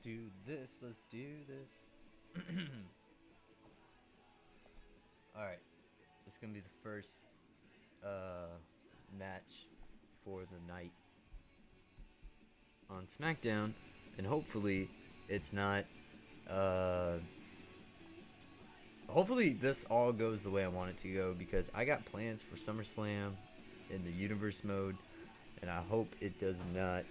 do this. Let's do this. Alright. This is going to be the first match for the night on SmackDown. And hopefully it's not... hopefully this all goes the way I want it to go, because I got plans for SummerSlam in the universe mode. And I hope it does not,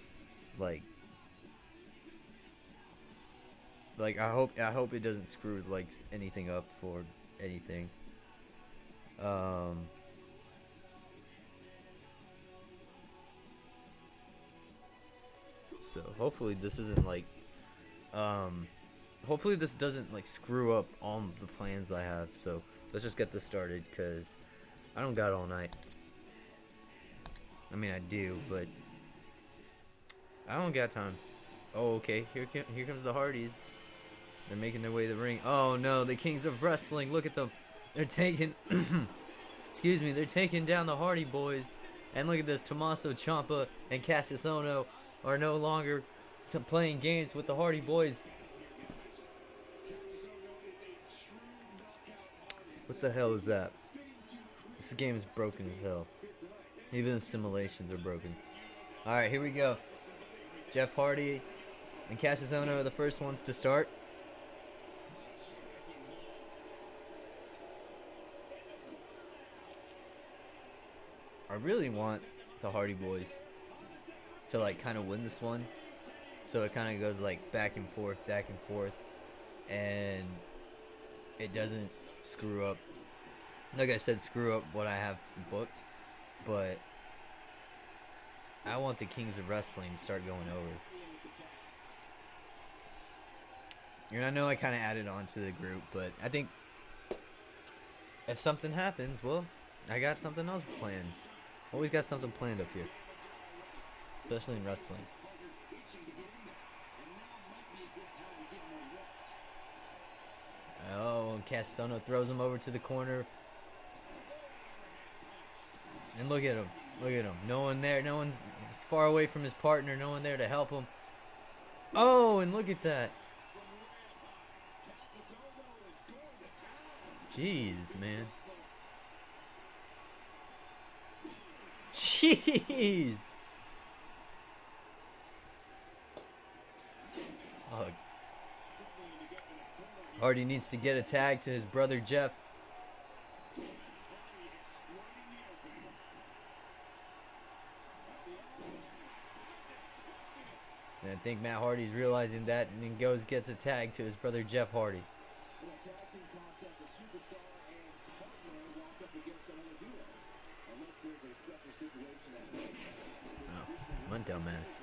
I hope it doesn't screw anything up for anything. So hopefully this isn't hopefully this doesn't screw up all the plans I have. So let's just get this started, because I don't got all night. I mean, I do, but I don't got time. Oh, okay. Here comes the Hardys. They're making their way to the ring. Oh no, the Kings of Wrestling. Look at them. They're taking excuse me, they're taking down the Hardy Boys. And look at this, Tommaso Ciampa and Cassius Ohno are no longer playing games with the Hardy Boys. What the hell is that? This game is broken as hell. Even the simulations are broken. Alright, here we go. Jeff Hardy and Cassius Ohno are the first ones to start. I really want the Hardy Boys to kind of win this one, so it kind of goes back and forth, and it doesn't screw up. Like I said, screw up what I have booked, but I want the Kings of Wrestling to start going over. And I know I kind of added on to the group, but I think if something happens, well, I got something else planned. Always got something planned up here, especially in wrestling. Oh, and Cassius Ohno throws him over to the corner. And look at him. Look at him. No one there. No one's far away from his partner. No one there to help him. Oh, and look at that. Jeez, man. Jeez. Fuck. Hardy needs to get a tag to his brother Jeff. And I think Matt Hardy's realizing that, and then gets a tag to his brother Jeff Hardy. Oh, one dumbass.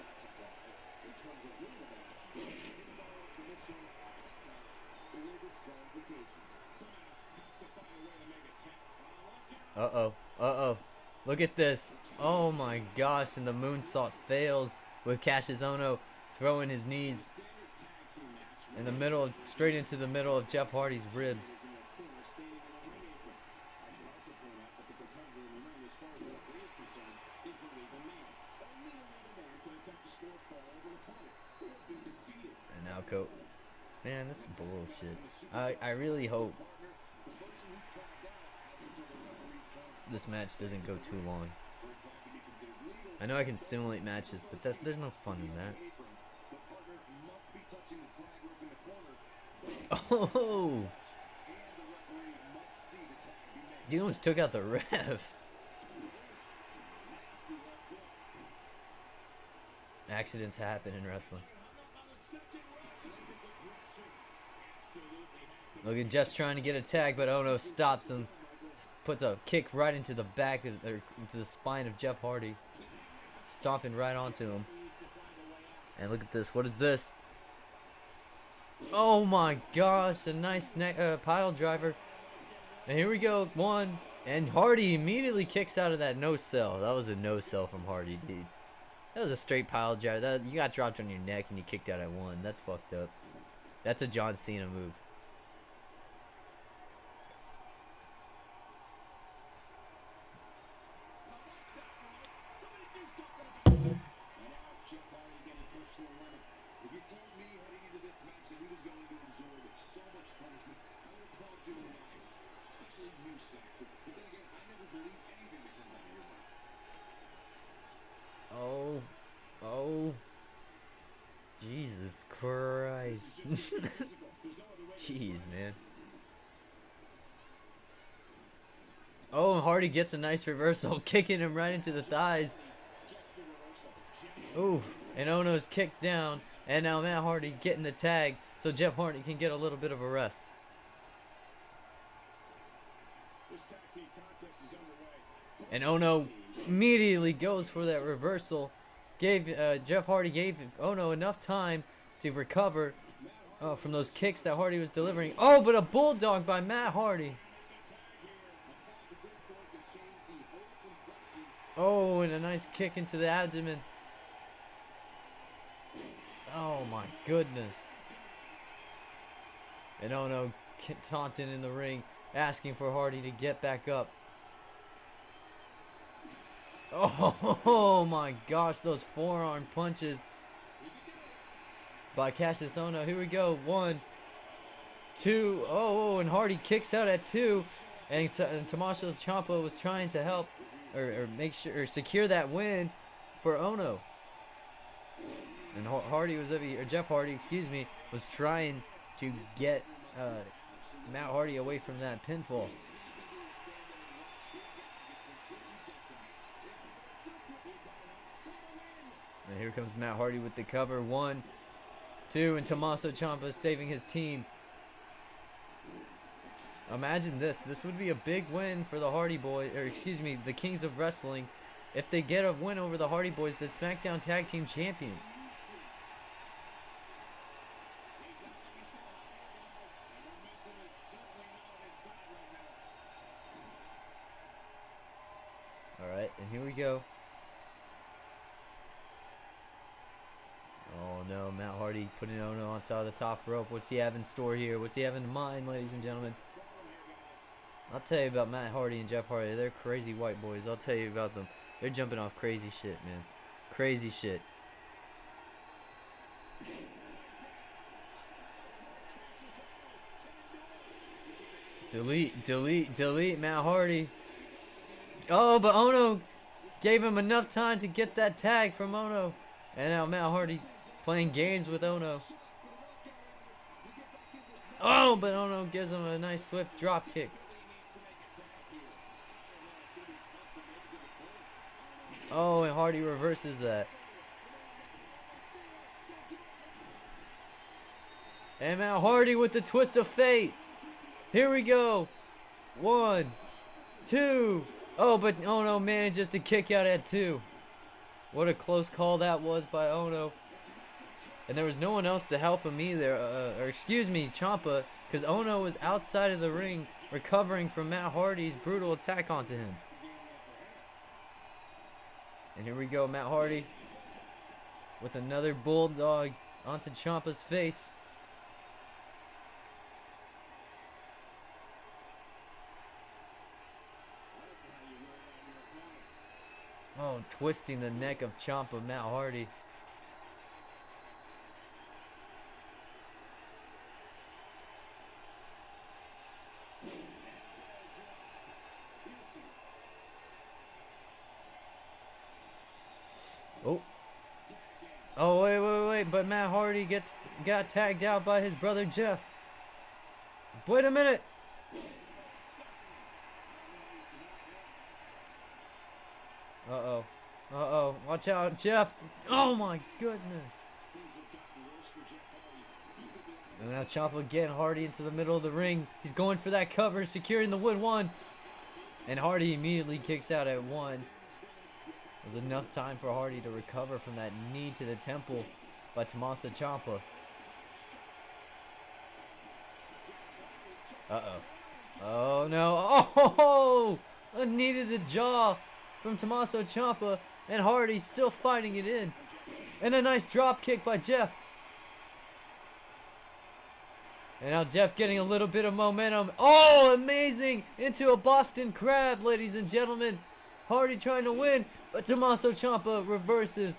Uh-oh. Look at this. Oh my gosh, and the moonsault fails with Cassius Ohno throwing his knees in the middle, straight into the middle of Jeff Hardy's ribs. And now man, this is bullshit. I really hope this match doesn't go too long. I know I can simulate matches, but there's no fun in that. Oh! You almost took out the ref. Accidents happen in wrestling. Look at Jeff's trying to get a tag, but Ohno stops him. Puts a kick right into the back into the spine of Jeff Hardy, stomping right onto him. And look at this. What is this? Oh my gosh! A nice pile driver. And here we go. One. And Hardy immediately kicks out of that no sell. That was a no sell from Hardy, dude. That was a straight pile driver. You got dropped on your neck and you kicked out at one. That's fucked up. That's a John Cena move. If you told me heading into this Oh, oh, Jesus Christ. Jeez, man. Oh, and Hardy gets a nice reversal, kicking him right into the thighs. Oof, and Ono's kicked down, and now Matt Hardy getting the tag so Jeff Hardy can get a little bit of a rest. And Ono immediately goes for that reversal. Jeff Hardy gave Ono enough time to recover from those kicks that Hardy was delivering. Oh, but a bulldog by Matt Hardy. Oh, and a nice kick into the abdomen. Oh my goodness. And Ono taunting in the ring, asking for Hardy to get back up. Oh my gosh, those forearm punches by Cassius Ono. Here we go. 1, 2. Oh, and Hardy kicks out at 2. And Tommaso Ciampa was trying to help or make sure or secure that win for Ono. And Jeff Hardy, excuse me, was trying to get Matt Hardy away from that pinfall. And here comes Matt Hardy with the cover. 1, 2, and Tommaso Ciampa saving his team. Imagine this. This would be a big win for the Hardy Boys, or excuse me, the Kings of Wrestling, if they get a win over the Hardy Boys, the SmackDown Tag Team Champions. Alright, and here we go. Oh no, Matt Hardy putting Ono on top of the top rope. What's he have in store here? What's he have in mind, ladies and gentlemen? I'll tell you about Matt Hardy and Jeff Hardy. They're crazy white boys. I'll tell you about them. They're jumping off crazy shit, man. Crazy shit. Delete Matt Hardy. Oh, but Ono gave him enough time to get that tag from Ono. And now Matt Hardy playing games with Ono. Oh, but Ono gives him a nice swift drop kick. Oh, and Hardy reverses that. And Matt Hardy with the twist of fate. Here we go. 1, 2. Oh, but Ono manages to kick out at 2. What a close call that was by Ono. And there was no one else to help him either. Or excuse me, Ciampa. Because Ono was outside of the ring recovering from Matt Hardy's brutal attack onto him. And here we go, Matt Hardy with another bulldog onto Ciampa's face. Oh, twisting the neck of Ciampa, Matt Hardy. Oh. Oh, wait. But Matt Hardy got tagged out by his brother Jeff. Wait a minute. Uh-oh. Watch out, Jeff. Oh, my goodness. And now Ciampa getting Hardy into the middle of the ring. He's going for that cover, securing the win 1. And Hardy immediately kicks out at 1. There's enough time for Hardy to recover from that knee to the temple by Tommaso Ciampa. Uh-oh. Oh, no. Oh! A knee to the jaw from Tommaso Ciampa. And Hardy's still fighting it in. And a nice drop kick by Jeff. And now Jeff getting a little bit of momentum. Oh, amazing! Into a Boston Crab, ladies and gentlemen. Hardy trying to win, but Tommaso Ciampa reverses.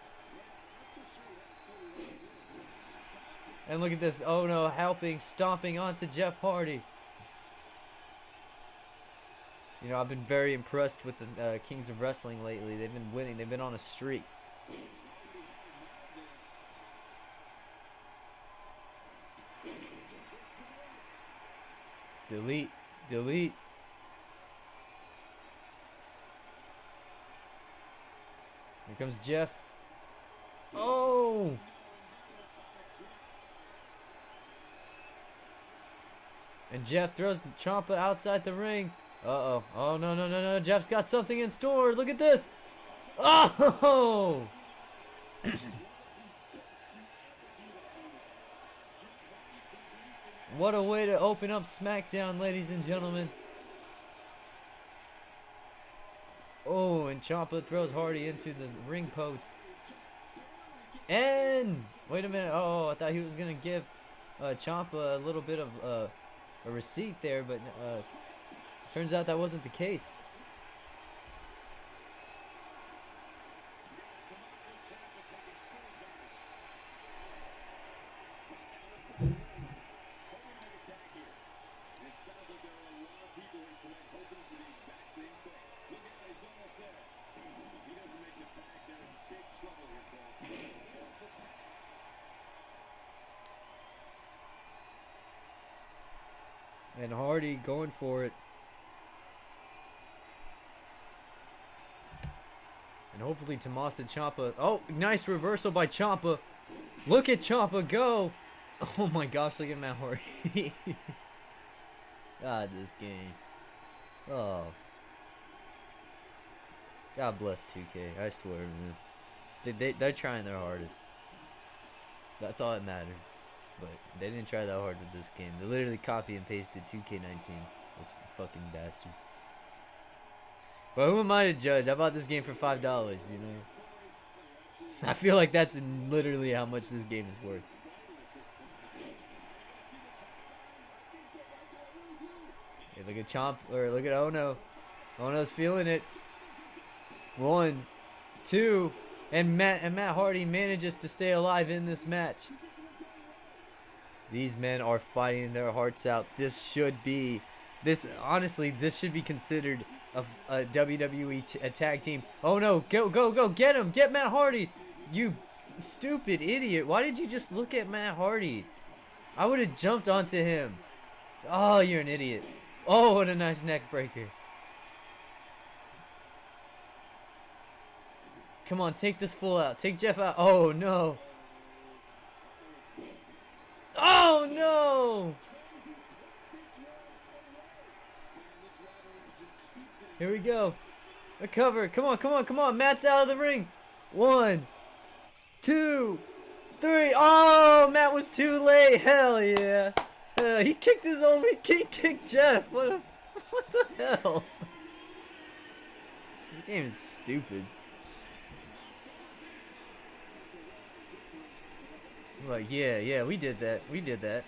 And look at this. Oh no, stomping onto Jeff Hardy. You know, I've been very impressed with the Kings of Wrestling lately. They've been winning. They've been on a streak. Delete. Delete. Here comes Jeff. Oh! And Jeff throws Ciampa outside the ring. Uh-oh. Oh, no, no, no, no. Jeff's got something in store. Look at this. Oh! What a way to open up SmackDown, ladies and gentlemen. Oh, and Ciampa throws Hardy into the ring post. And wait a minute. Oh, I thought he was going to give Ciampa a little bit of a receipt there, but turns out that wasn't the case. And Hardy going for it. And hopefully Tommaso Ciampa. Oh, nice reversal by Ciampa. Look at Ciampa go. Oh my gosh, look at Matt Hardy. God, this game. Oh. God bless 2K. I swear, man. They're trying their hardest. That's all that matters. But they didn't try that hard with this game. They literally copy and pasted 2K19. Those fucking bastards. But who am I to judge? I bought this game for $5, you know? I feel like that's literally how much this game is worth. Hey, look at Chomp, or look at Ono. Ono's feeling it. 1, 2, and Matt Hardy manages to stay alive in this match. These men are fighting their hearts out. Honestly, this should be considered a WWE tag team. Oh no, go, get him, get Matt Hardy. You stupid idiot. Why did you just look at Matt Hardy? I would have jumped onto him. Oh, you're an idiot. Oh, what a nice neck breaker. Come on, take this fool out. Take Jeff out. Oh no. Oh no! Here we go. A cover. Come on. Matt's out of the ring. 1, 2, 3. Oh, Matt was too late. Hell yeah. He kicked his own. He kicked Jeff. What the hell? This game is stupid. Like, yeah, we did that.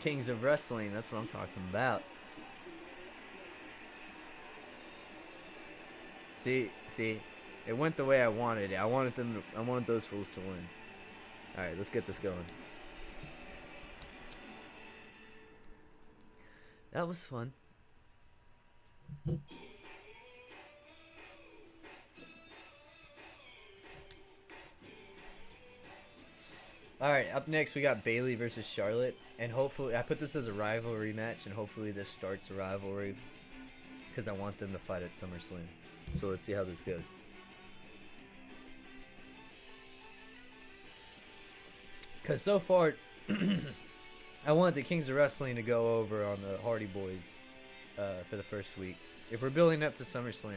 Kings of Wrestling, that's what I'm talking about. See, it went the way I wanted it. I wanted those fools to win. All right, let's get this going. That was fun. Alright, up next we got Bayley versus Charlotte. And hopefully, I put this as a rivalry match, and hopefully this starts a rivalry. Because I want them to fight at SummerSlam. So let's see how this goes. Because so far, I want the Kings of Wrestling to go over on the Hardy Boys for the first week. If we're building up to SummerSlam.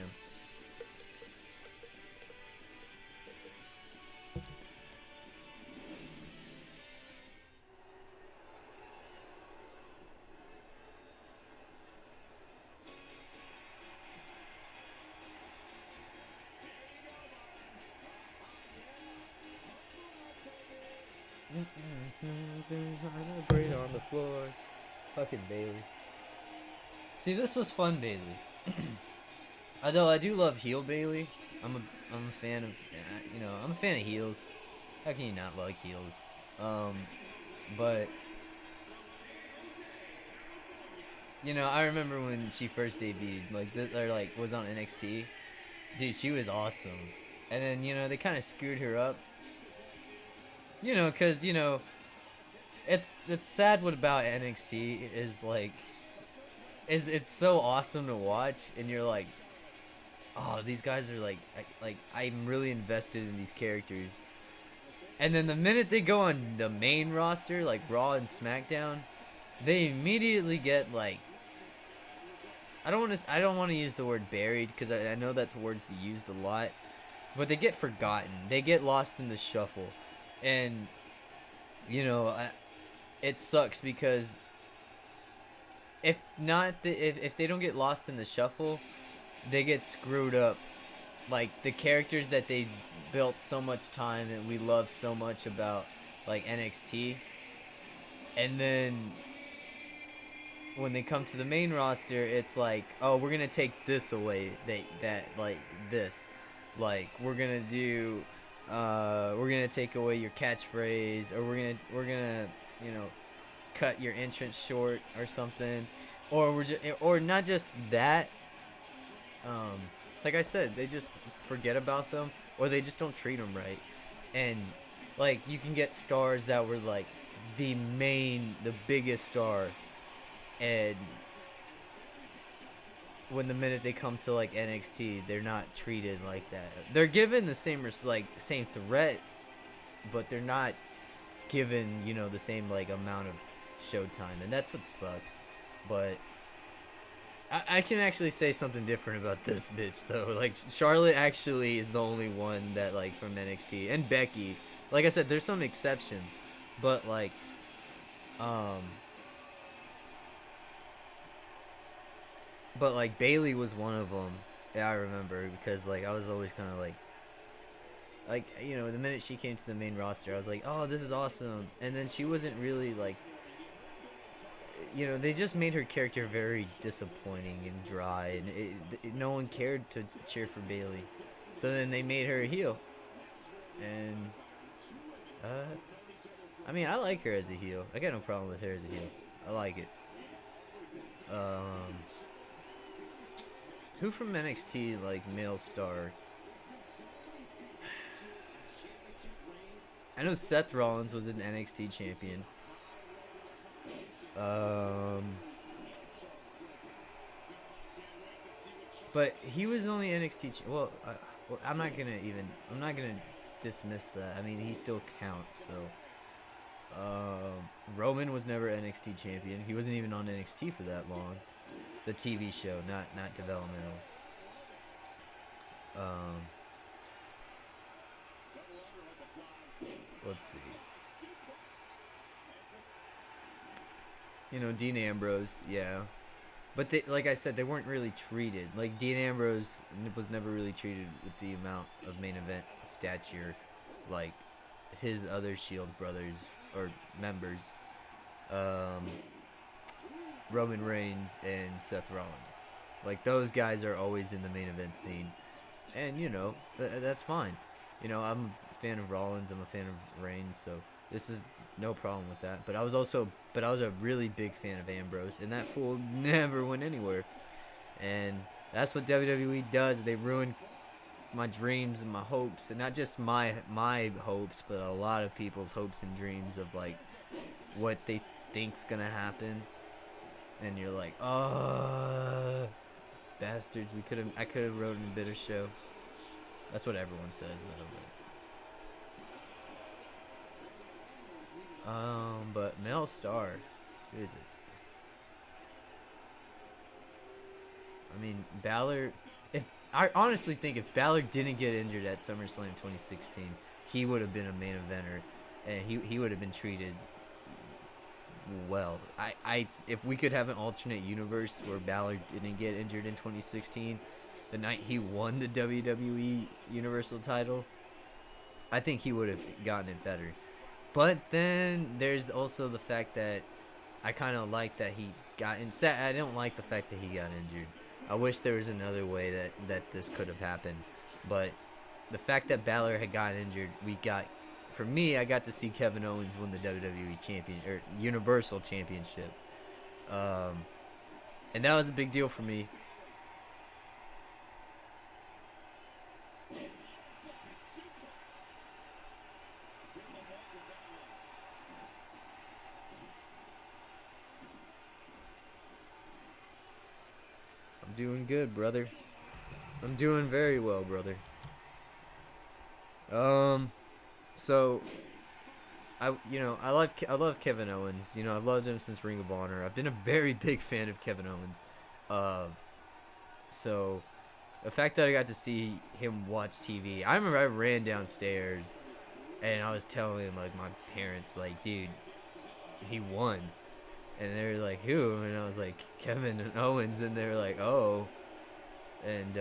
Great on the floor. Fucking Bayley. See, this was fun, Bayley. Although I do love heel Bayley. I'm a fan of, I'm a fan of heels. How can you not like heels? But I remember when she first debuted, or like was on NXT. Dude, she was awesome. And then they kind of screwed her up. Because it's sad. What about NXT is like, is it's so awesome to watch, and you're like, oh, these guys are like I'm really invested in these characters. And then the minute they go on the main roster, like Raw and SmackDown, they immediately get like, I don't want to use the word buried because I know that's words used a lot, but they get forgotten. They get lost in the shuffle, and it sucks because if they don't get lost in the shuffle, they get screwed up. Like the characters that they built so much time and we love so much about, like NXT, and then when they come to the main roster, it's like, oh, we're gonna take this away. That like this, like we're gonna take away your catchphrase, or we're gonna cut your entrance short or something, or not just that. Um, like I said, they just forget about them, or they just don't treat them right, and like you can get stars that were like the biggest star, and when the minute they come to like NXT, they're not treated like that. They're given the same threat, but they're not given the same like amount of showtime, and that's what sucks. But I can actually say something different about this bitch though. Like Charlotte actually is the only one that like from NXT, and Becky. Like I said, there's some exceptions, but like um but like Bailey was one of them. Yeah, I remember, because like I was always kind of like the minute she came to the main roster, I was like, oh, this is awesome. And then she wasn't really like, they just made her character very disappointing and dry, and no one cared to cheer for Bailey. So then they made her a heel, and I mean, I like her as a heel. I got no problem with her as a heel. I like it. Who from NXT, like male star? I know Seth Rollins was an NXT champion. But he was only NXT. Well, I'm not gonna dismiss that. I mean, he still counts. So, Roman was never NXT champion. He wasn't even on NXT for that long. The TV show, not developmental. Let's see. Dean Ambrose, yeah. But like I said, they weren't really treated. Like Dean Ambrose was never really treated with the amount of main event stature like his other Shield brothers or members, Roman Reigns and Seth Rollins. Like those guys are always in the main event scene, and that's fine. I'm a fan of Rollins. I'm a fan of Reigns, so this is no problem with that. But I was a really big fan of Ambrose, and that fool never went anywhere. And that's what WWE does. They ruin my dreams and my hopes, and not just my hopes, but a lot of people's hopes and dreams of like what they think's gonna happen. And you're like, oh, bastards! I could have wrote a better show. That's what everyone says, though. But male star, who is it? I mean, Balor. I honestly think if Balor didn't get injured at SummerSlam 2016, he would have been a main eventer, and he would have been treated well. If we could have an alternate universe where Balor didn't get injured in 2016, the night he won the WWE Universal title, I think he would have gotten it better. But then there's also the fact that I kind of like that he got instead. I don't like the fact that he got injured. I wish there was another way that this could have happened. But the fact that Balor had gotten injured, for me, I got to see Kevin Owens win the WWE Universal Championship. And that was a big deal for me. I'm doing good, brother. I'm doing very well, brother. So I love Kevin Owens. I've loved him since Ring of Honor. I've been a very big fan of Kevin Owens. So the fact that I got to see him watch TV, I remember I ran downstairs and I was telling like my parents, like, dude, he won. And they were like, who? And I was like, Kevin Owens. And they were like, oh. And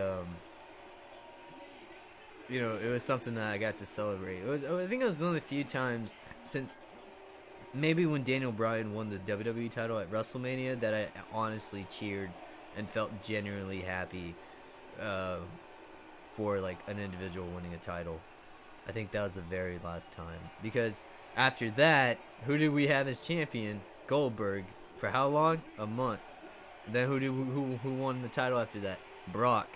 it was something that I got to celebrate. I think it was one of the few times since maybe when Daniel Bryan won the WWE title at WrestleMania that I honestly cheered and felt genuinely happy for like an individual winning a title. I think that was the very last time, because after that, who did we have as champion? Goldberg. For how long? A month. Then who won the title after that? Brock.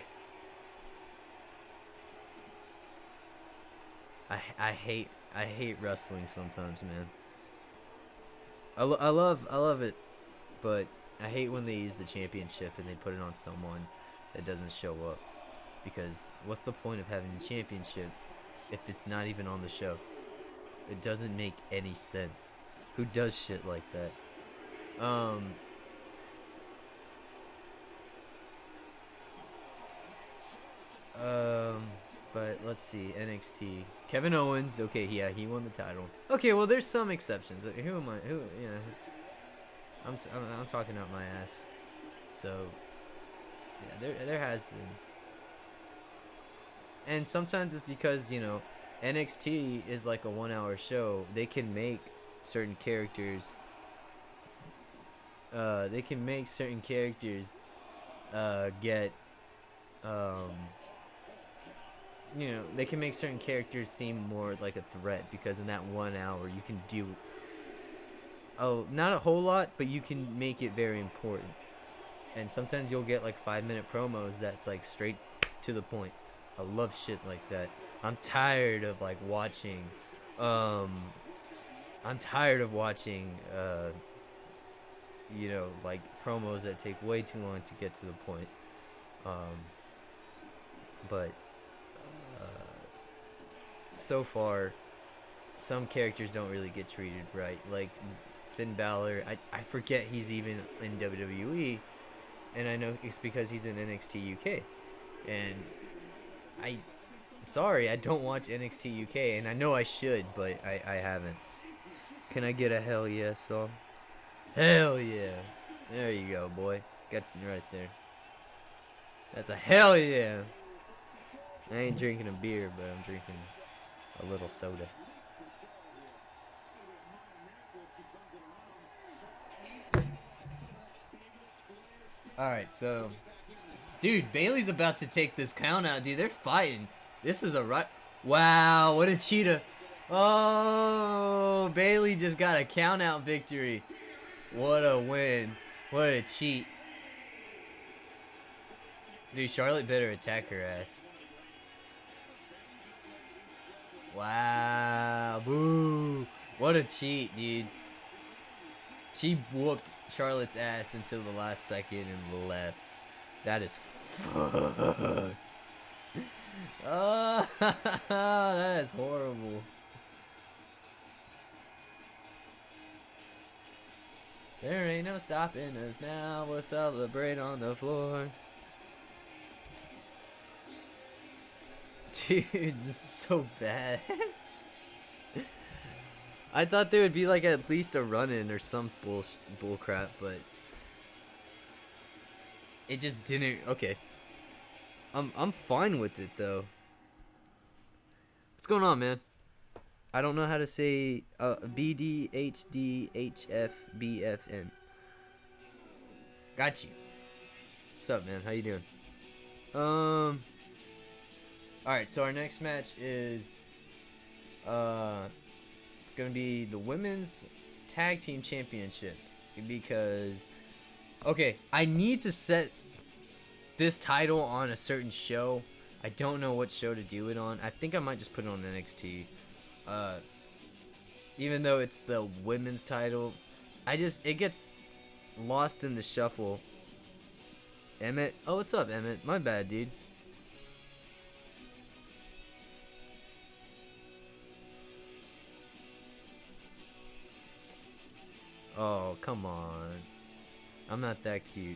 I hate wrestling sometimes, man. I love it, but I hate when they use the championship and they put it on someone that doesn't show up. Because what's the point of having the championship if it's not even on the show? It doesn't make any sense. Who does shit like that? But let's see, NXT. Kevin Owens, okay, yeah, he won the title. Okay, well, there's some exceptions. Who am I? I'm talking out my ass. So, yeah, there has been. And sometimes it's because, NXT is like a 1 hour show. They can make certain characters. Get. They can make certain characters seem more like a threat, because in that 1 hour you can do. Not a whole lot, but you can make it very important. And sometimes you'll get like 5-minute promos that's like straight to the point. I love shit like that. I'm tired of like watching like promos that take way too long to get to the point. But so far, some characters don't really get treated right. Like Finn Balor, I forget he's even in WWE, and I know it's because he's in NXT UK. And I'm sorry, I don't watch NXT UK, and I know I should, but I haven't. Can I get a hell yeah song? Hell yeah. There you go, boy. Got you right there. That's a hell yeah. I ain't drinking a beer, but I'm drinking a little soda. Alright, so dude, Bailey's about to take this count out, dude. They're fighting. This is a right. Wow, what a cheetah. Oh, Bailey just got a count out victory. What a win. What a cheat. Dude, Charlotte better attack her ass. Wow. Boo. What a cheat, dude. She whooped Charlotte's ass until the last second and left. That is fuck. Oh, that is horrible. There ain't no stopping us now. We'll celebrate on the floor. Dude, this is so bad. I thought there would be like at least a run-in or some bull crap, but it just didn't. Okay, I'm fine with it though. What's going on, man? I don't know how to say BDHDHFBFN. Got you. What's up, man? How you doing? Alright, so our next match is it's gonna be the Women's Tag Team Championship, because Okay, I need to set this title on a certain show. I don't know what show to do it on. I think I might just put it on NXT. Even though it's the women's title, it gets lost in the shuffle. Emmett, oh, what's up, Emmett? My bad, dude. Oh, come on. I'm not that cute.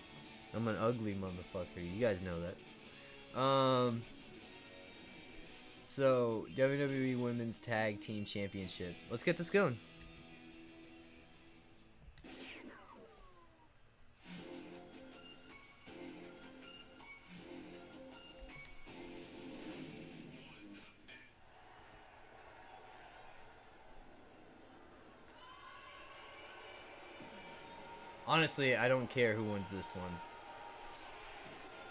I'm an ugly motherfucker. You guys know that. So, WWE Women's Tag Team Championship. Let's get this going. Honestly, I don't care who wins this one.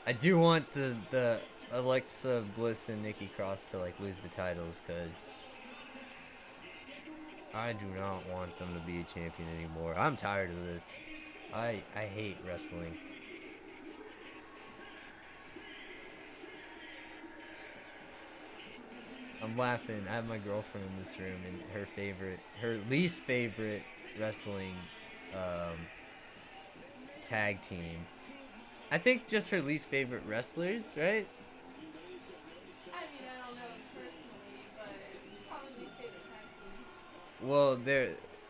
I do want the Alexa Bliss and Nikki Cross to like lose the titles, because I do not want them to be a champion anymore. I'm tired of this. I hate wrestling. I'm laughing. I have my girlfriend in this room, and her least favorite wrestling tag team. I think just her least favorite wrestlers, right? I mean, I don't know personally, but probably least favorite tag team. Well,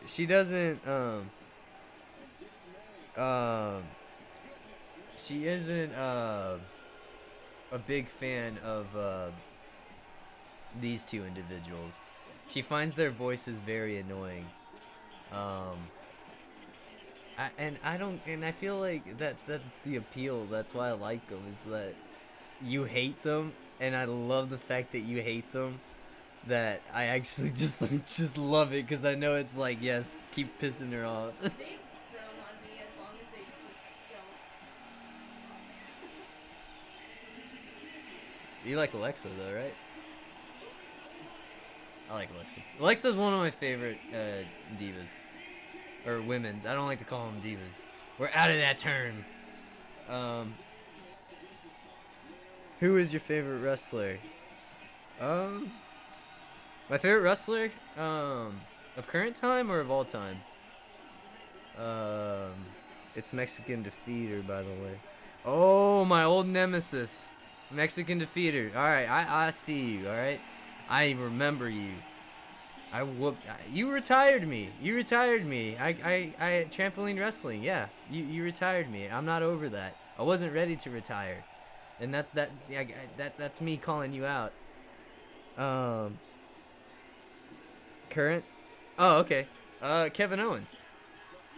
she doesn't she isn't a big fan of these two individuals. She finds their voices very annoying. I feel like that's the appeal. That's why I like them, is that you hate them, and I love the fact that you hate them. That I actually just love it, because I know it's like, yes, keep pissing her off. They've grown on me as long as they just don't. You like Alexa though, right? I like Alexa. Alexa's one of my favorite divas. Or women's. I don't like to call them divas. We're out of that term. Who is your favorite wrestler? My favorite wrestler? Of current time or of all time? It's Mexican Defeater, by the way. Oh, my old nemesis. Mexican Defeater. Alright, I see you, alright? I remember you. You retired me. You retired me. I trampoline wrestling. Yeah, you retired me. I'm not over that. I wasn't ready to retire, and that's me calling you out. Current. Oh, okay. Kevin Owens.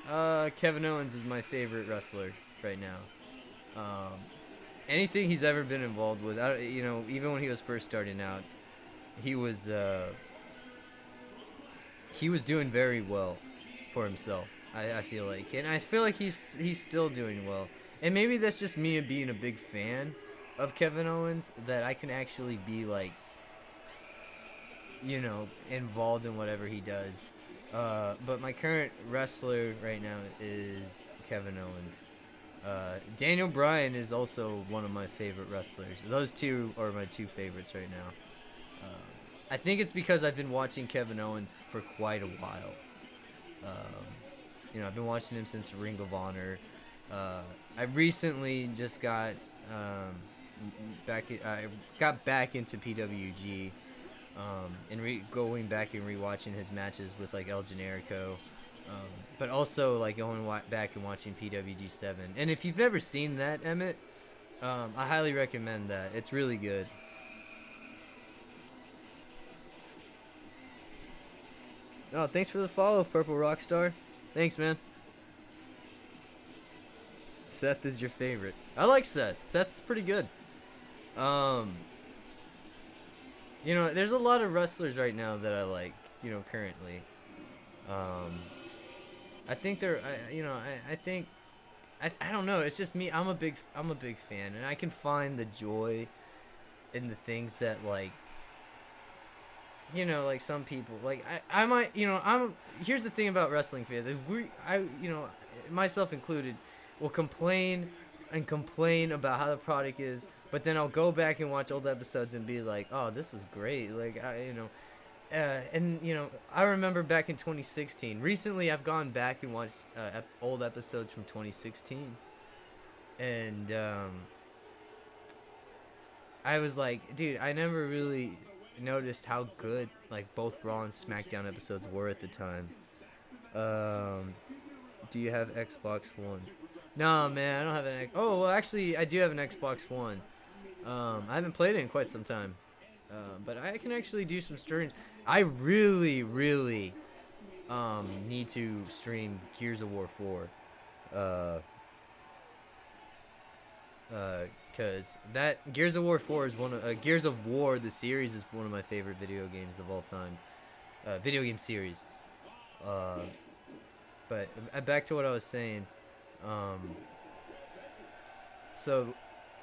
Kevin Owens is my favorite wrestler right now. Anything he's ever been involved with, even when he was first starting out, he was doing very well for himself. I feel like, and I feel like he's still doing well. And maybe that's just me being a big fan of Kevin Owens, that I can actually be like, involved in whatever he does. But my current wrestler right now is Kevin Owens. Daniel Bryan is also one of my favorite wrestlers. Those two are my two favorites right now. I think it's because I've been watching Kevin Owens for quite a while. I've been watching him since Ring of Honor. I recently just got back into PWG, and going back and rewatching his matches with like El Generico, but also like going back and watching PWG 7. And if you've never seen that, Emmett, I highly recommend that. It's really good. Oh, thanks for the follow, Purple Rockstar. Thanks, man. Seth is your favorite. I like Seth. Seth's pretty good. There's a lot of wrestlers right now that I like, currently. I think I don't know. It's just me. I'm a big fan, and I can find the joy in the things that, like, like some people, like I might, here's the thing about wrestling fans. Myself included, will complain and complain about how the product is, but then I'll go back and watch old episodes and be like, oh, this was great. Like, and I remember back in 2016. Recently, I've gone back and watched old episodes from 2016, and I was like, dude, I never really noticed how good like both Raw and SmackDown episodes were at the time. Do you have Xbox One? No, man, I don't have an. Oh, well, actually, I do have an Xbox One. I haven't played it in quite some time, but I can actually do some streams. I really, really need to stream Gears of War 4. Because that Gears of War 4 is one of Gears of War, the series, is one of my favorite video games of all time. Video game series. But back to what I was saying. So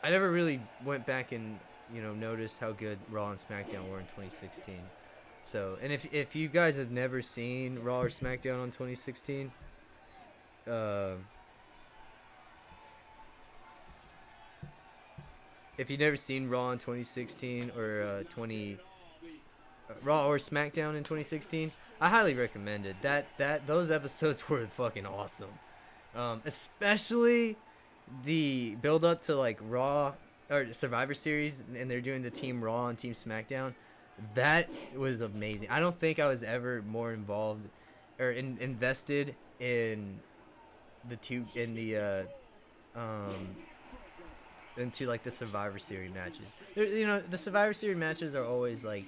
I never really went back and noticed how good Raw and SmackDown were in 2016. So, and if you guys have never seen Raw or SmackDown on 2016, if you've never seen Raw in 2016 or Raw or SmackDown in 2016, I highly recommend it. Those episodes were fucking awesome. Especially the build up to like Raw or Survivor Series, and they're doing the Team Raw and Team SmackDown. That was amazing. I don't think I was ever more involved or invested in into like the Survivor Series matches. The Survivor Series matches are always like,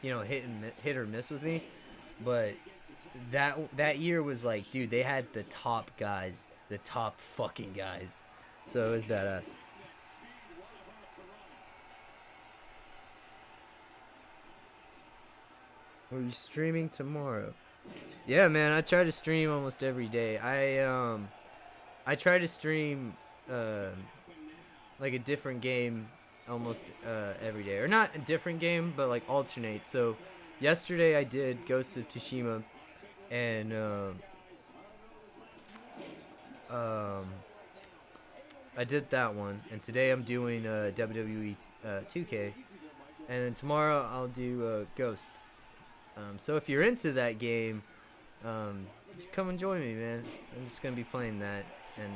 hit or miss with me, but that year was like, dude, they had the top guys, the top fucking guys, so it was badass. Are you streaming tomorrow? Yeah, man, I try to stream almost every day. I try to stream like a different game almost every day, or not a different game, but like alternate. So yesterday I did Ghost of Tsushima, and I did that one, and today I'm doing WWE2K, and then tomorrow I'll do Ghost. So if you're into that game, come and join me, man. I'm just gonna be playing that, and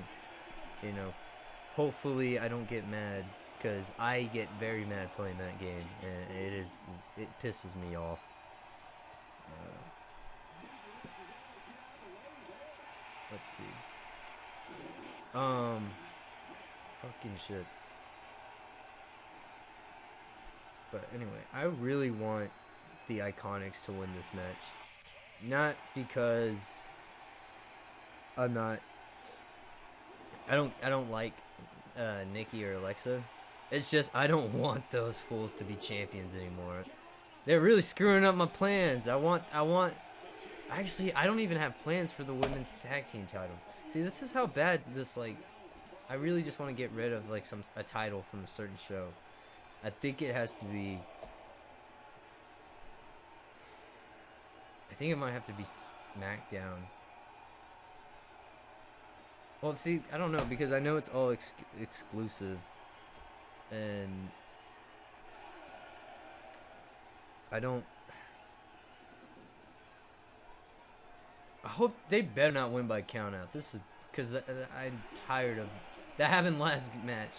hopefully I don't get mad, because I get very mad playing that game, and it pisses me off. Let's see. Fucking shit. But anyway, I really want the Iconics to win this match. Not because I don't like Nikki or Alexa. It's just I don't want those fools to be champions anymore. They're really screwing up my plans. Actually, I don't even have plans for the women's tag team titles. See, this is how bad this, like, I really just want to get rid of like a title from a certain show. I think it has to be, I think it might have to be SmackDown. Well, see, I don't know, because I know it's all exclusive, and I hope they better not win by countout. This is because I'm tired of that happened last match.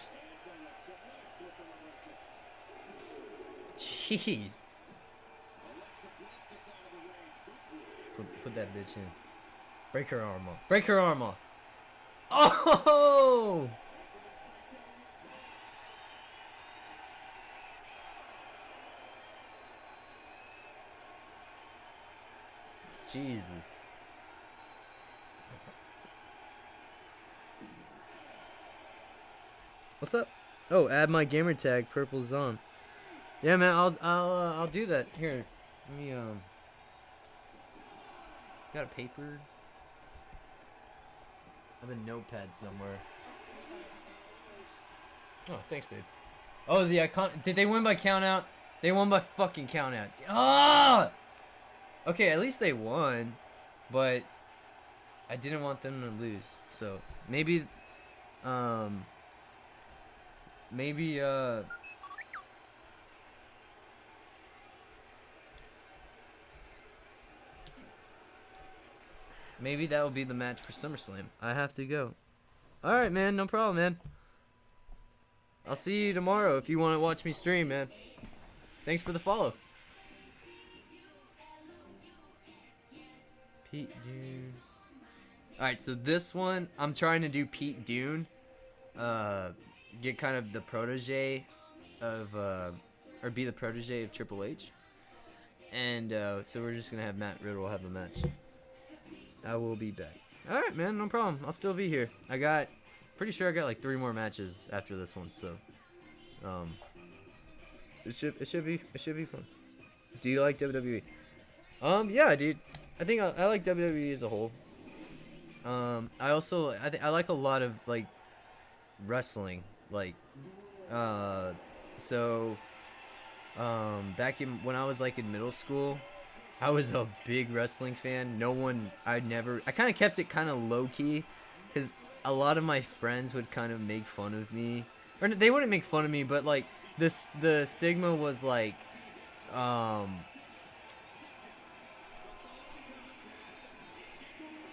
Jeez. Put that bitch in. Break her arm off. Break her arm off. Oh! Jesus. What's up? Oh, add my gamer tag. Purple's on. Yeah, man. I'll do that. Here, let me got a paper. I have a notepad somewhere. Oh, thanks, babe. Oh, the icon. Did they win by countout? They won by fucking countout. Ah! Okay, at least they won, but I didn't want them to lose. So maybe Maybe maybe that will be the match for SummerSlam. I have to go. All right, man. No problem, man. I'll see you tomorrow if you want to watch me stream, man. Thanks for the follow. Pete Dune. Alright, so this one, I'm trying to do Pete Dune. Get kind of the protege of, or be the protege of Triple H. And, so we're just gonna have Matt Riddle have a match. I will be back. Alright, man, no problem. I'll still be here. Pretty sure I got like 3 more matches after this one, so, it should be fun. Do you like WWE? Yeah, dude. I think I like WWE as a whole. I also I like a lot of like wrestling, like back when I was like in middle school, I was a big wrestling fan. I kind of kept it kind of low key, because a lot of my friends would kind of make fun of me, or they wouldn't make fun of me, but like the stigma was like,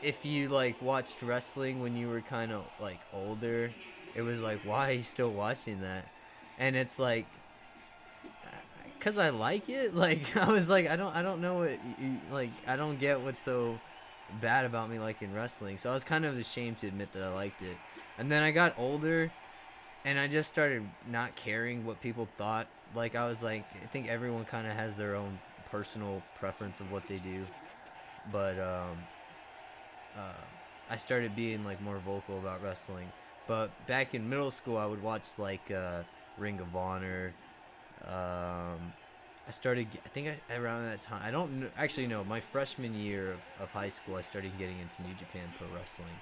if you like watched wrestling when you were kind of like older, it was like, why are you still watching that? And it's like, cause I like it. Like I was like, I don't know what like, I don't get what's so bad about me liking wrestling. So I was kind of ashamed to admit that I liked it. And then I got older, and I just started not caring what people thought. Like I was like, I think everyone kind of has their own personal preference of what they do, but I started being like more vocal about wrestling. But back in middle school, I would watch like Ring of Honor. I started, I think around that time, I don't actually know, my freshman year of high school, I started getting into New Japan Pro Wrestling.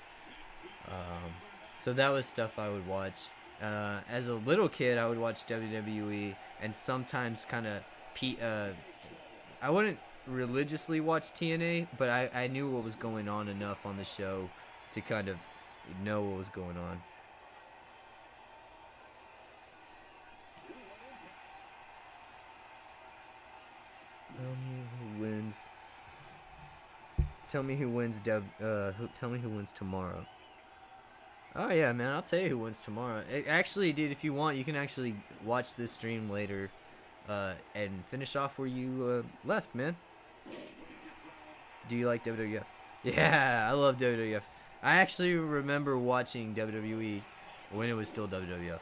So that was stuff I would watch. As a little kid, I would watch WWE, and sometimes kind of I wouldn't religiously watch TNA, but I knew what was going on enough on the show to kind of know what was going on. Tell me who wins. Tell me who wins tomorrow. Oh yeah, man, I'll tell you who wins tomorrow. Actually, dude, if you want, you can actually watch this stream later, and finish off where you left, man. Do you like WWF? Yeah, I love WWF. I actually remember watching WWE when it was still WWF.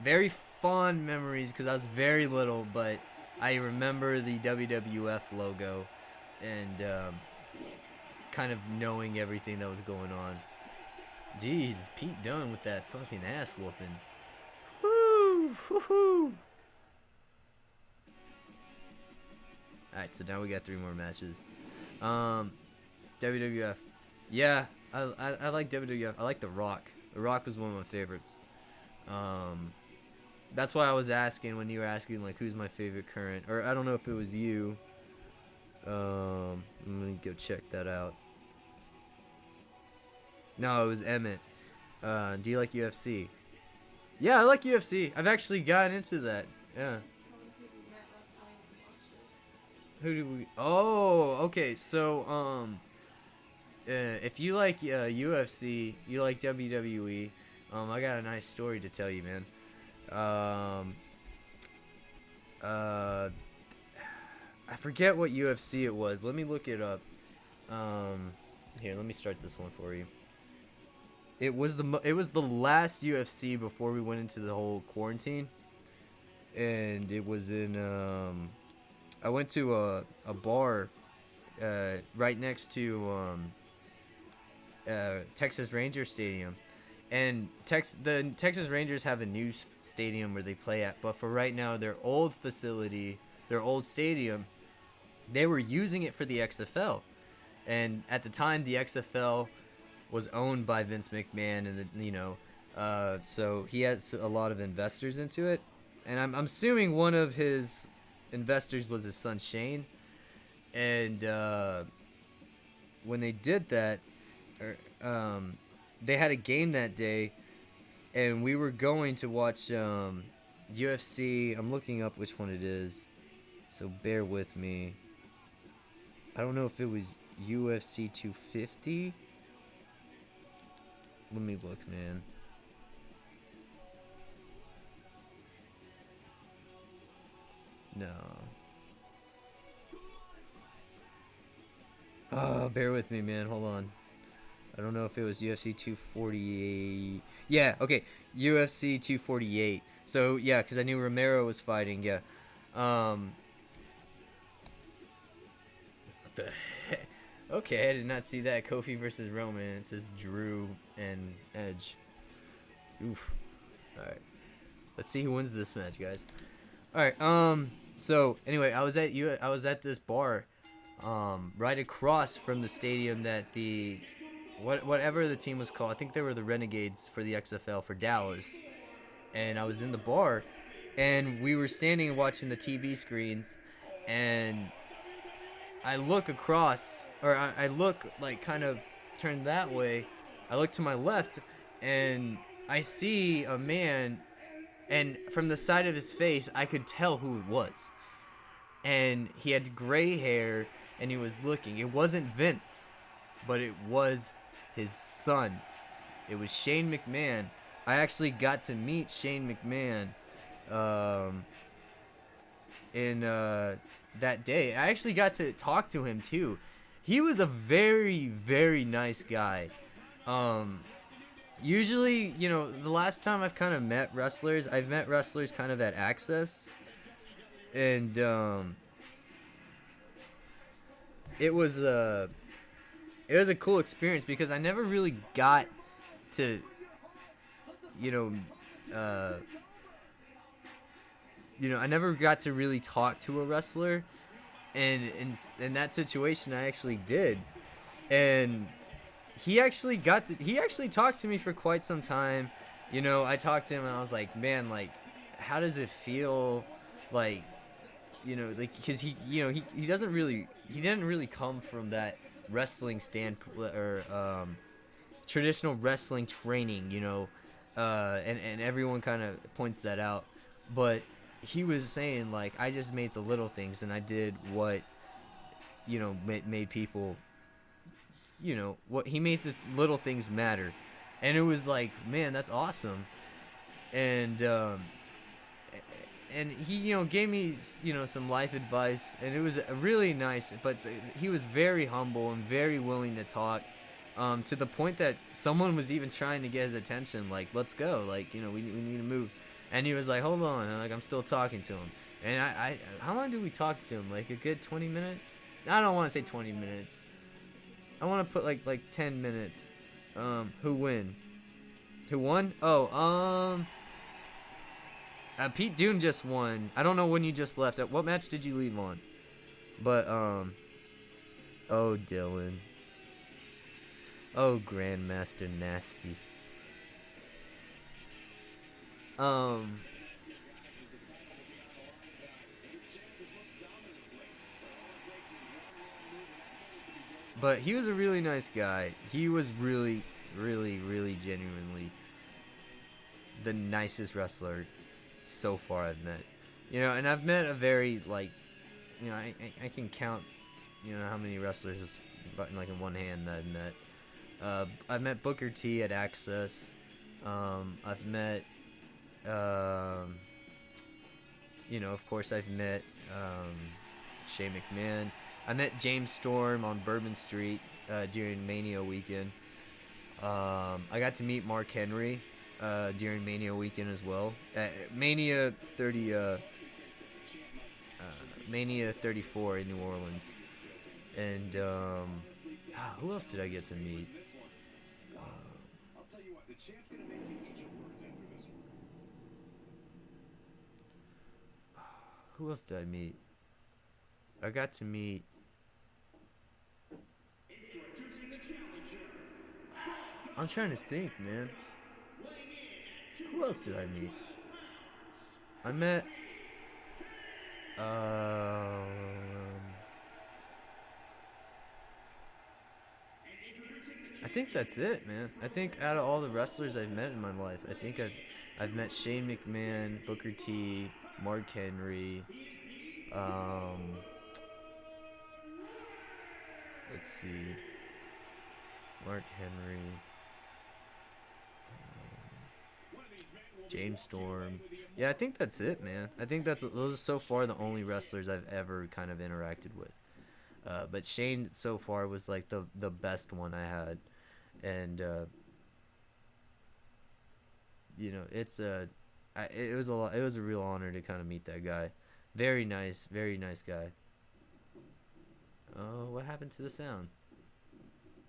Very fond memories because I was very little, but I remember the WWF logo and kind of knowing everything that was going on. Jeez, Pete Dunne with that fucking ass whooping. Woo! Woohoo! Alright, so now we got 3 more matches. WWF. Yeah, I like WWF. I like The Rock. The Rock was one of my favorites. That's why I was asking when you were asking, like, who's my favorite current. Or I don't know if it was you. Let me go check that out. No, it was Emmett. Do you like UFC? Yeah, I like UFC. I've actually gotten into that. Yeah. Who do we? Oh, okay. So, if you like UFC, you like WWE. I got a nice story to tell you, man. I forget what UFC it was. Let me look it up. Here, let me start this one for you. It was the last UFC before we went into the whole quarantine, and it was in I went to a bar right next to Texas Rangers Stadium, and the Texas Rangers have a new stadium where they play at, but for right now their old facility, their old stadium, they were using it for the XFL, and at the time the XFL was owned by Vince McMahon, and so he has a lot of investors into it, and I'm assuming one of his investors was his son Shane, and when they did that, they had a game that day, and we were going to watch UFC. I'm looking up which one it is, so bear with me. I don't know if it was UFC 250. Let me look, man. No. Oh, bear with me, man. Hold on. I don't know if it was UFC 248. Yeah, okay. UFC 248. So, yeah, because I knew Romero was fighting, yeah. What the heck? Okay, I did not see that. Kofi versus Roman. It says Drew and Edge. Oof. Alright. Let's see who wins this match, guys. Alright, so, anyway, I was at this bar, right across from the stadium that the... whatever the team was called. I think they were the Renegades for the XFL for Dallas. And I was in the bar, and we were standing and watching the TV screens, and I look across, or I look, like, kind of turned that way. I look to my left, and I see a man, and from the side of his face, I could tell who it was. And he had gray hair, and he was looking. It wasn't Vince, but it was his son. It was Shane McMahon. I actually got to meet Shane McMahon in that day. I actually got to talk to him too. He was a very, very nice guy. Usually, you know, the last time I've kind of met wrestlers, I've met wrestlers kind of at Access. And it was a cool experience because I never really got to, you know, I never got to really talk to a wrestler, and in that situation, I actually did, and he actually talked to me for quite some time. You know, I talked to him and I was like, man, like, how does it feel, like, you know, like, because he didn't really come from that wrestling stand or traditional wrestling training, you know, and everyone kind of points that out, but he was saying, like, I just made the little things and I did what, you know, made people, you know, what he made the little things matter, and it was like, man, that's awesome. And he, you know, gave me, you know, some life advice, and it was really nice, but he was very humble and very willing to talk, to the point that someone was even trying to get his attention, like, let's go, like, you know, we need to move. And he was like, hold on, and, like, I'm still talking to him. And I how long did we talk to him? Like, a good 20 minutes? I don't want to say 20 minutes. I want to put, like 10 minutes. Who win? Who won? Oh, Pete Dunne just won. I don't know when you just left. What match did you leave on? But, oh, Dylan. Oh, Grandmaster Nasty. But he was a really nice guy. He was really, really, really genuinely the nicest wrestler so far I've met. You know, and I've met a very, like, you know, I can count, you know, how many wrestlers but like in one hand that I've met. I've met Booker T at Access. I've met, you know, of course I've met Shane McMahon. I met James Storm on Bourbon Street during Mania weekend. I got to meet Mark Henry during Mania weekend as well. Mania 34 in New Orleans. And who else did I get to meet? Who else did I meet? I got to meet. I'm trying to think, man. Who else did I meet? I met. I think that's it, man. I think out of all the wrestlers I've met in my life, I think I've met Shane McMahon, Booker T, Mark Henry. Um, let's see, Mark Henry, James Storm. Yeah, I think that's it, man. I think those are so far the only wrestlers I've ever kind of interacted with. But Shane so far was like the best one I had, and it was it was a real honor to kind of meet that guy. Very nice guy. Oh, what happened to the sound?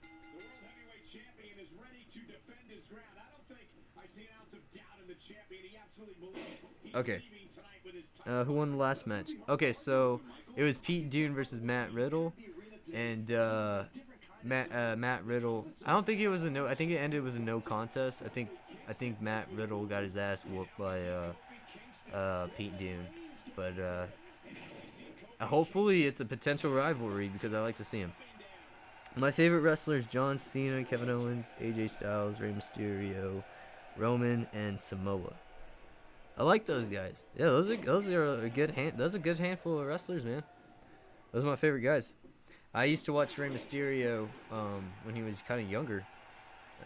The World Heavyweight Champion is ready to defend his ground. I don't think I see an ounce of doubt in the champion. He absolutely believes he's Okay. leaving tonight with his title. Who won the last match? Okay, so it was Pete Dunne versus Matt Riddle, and Matt Riddle. I don't think it was a no. I think it ended with a no contest. I think Matt Riddle got his ass whooped by Pete Dunne, but hopefully it's a potential rivalry because I like to see him. My favorite wrestlers: John Cena, Kevin Owens, AJ Styles, Rey Mysterio, Roman, and Samoa. I like those guys. Yeah, those are a good handful of wrestlers, man. Those are my favorite guys. I used to watch Rey Mysterio when he was kind of younger.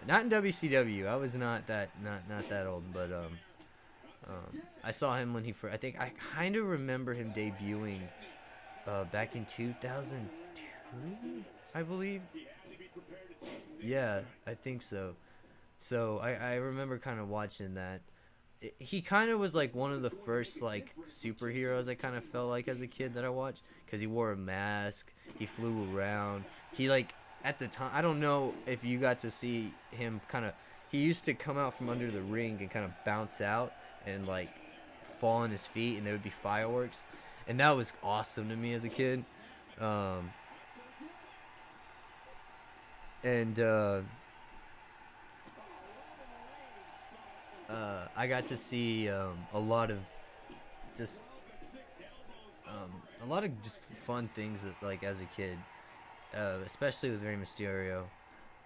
Not in WCW. I was not that old, but I saw him when I think I kind of remember him debuting back in 2002, I believe. Yeah, I think so. So I remember kind of watching that. He kind of was like one of the first like superheroes I kind of felt like as a kid that I watched, because he wore a mask, he flew around, he like at the time, I don't know if you got to see him he used to come out from under the ring and kind of bounce out and like fall on his feet, and there would be fireworks, and that was awesome to me as a kid. I got to see a lot of just fun things that, like, as a kid, especially with Rey Mysterio.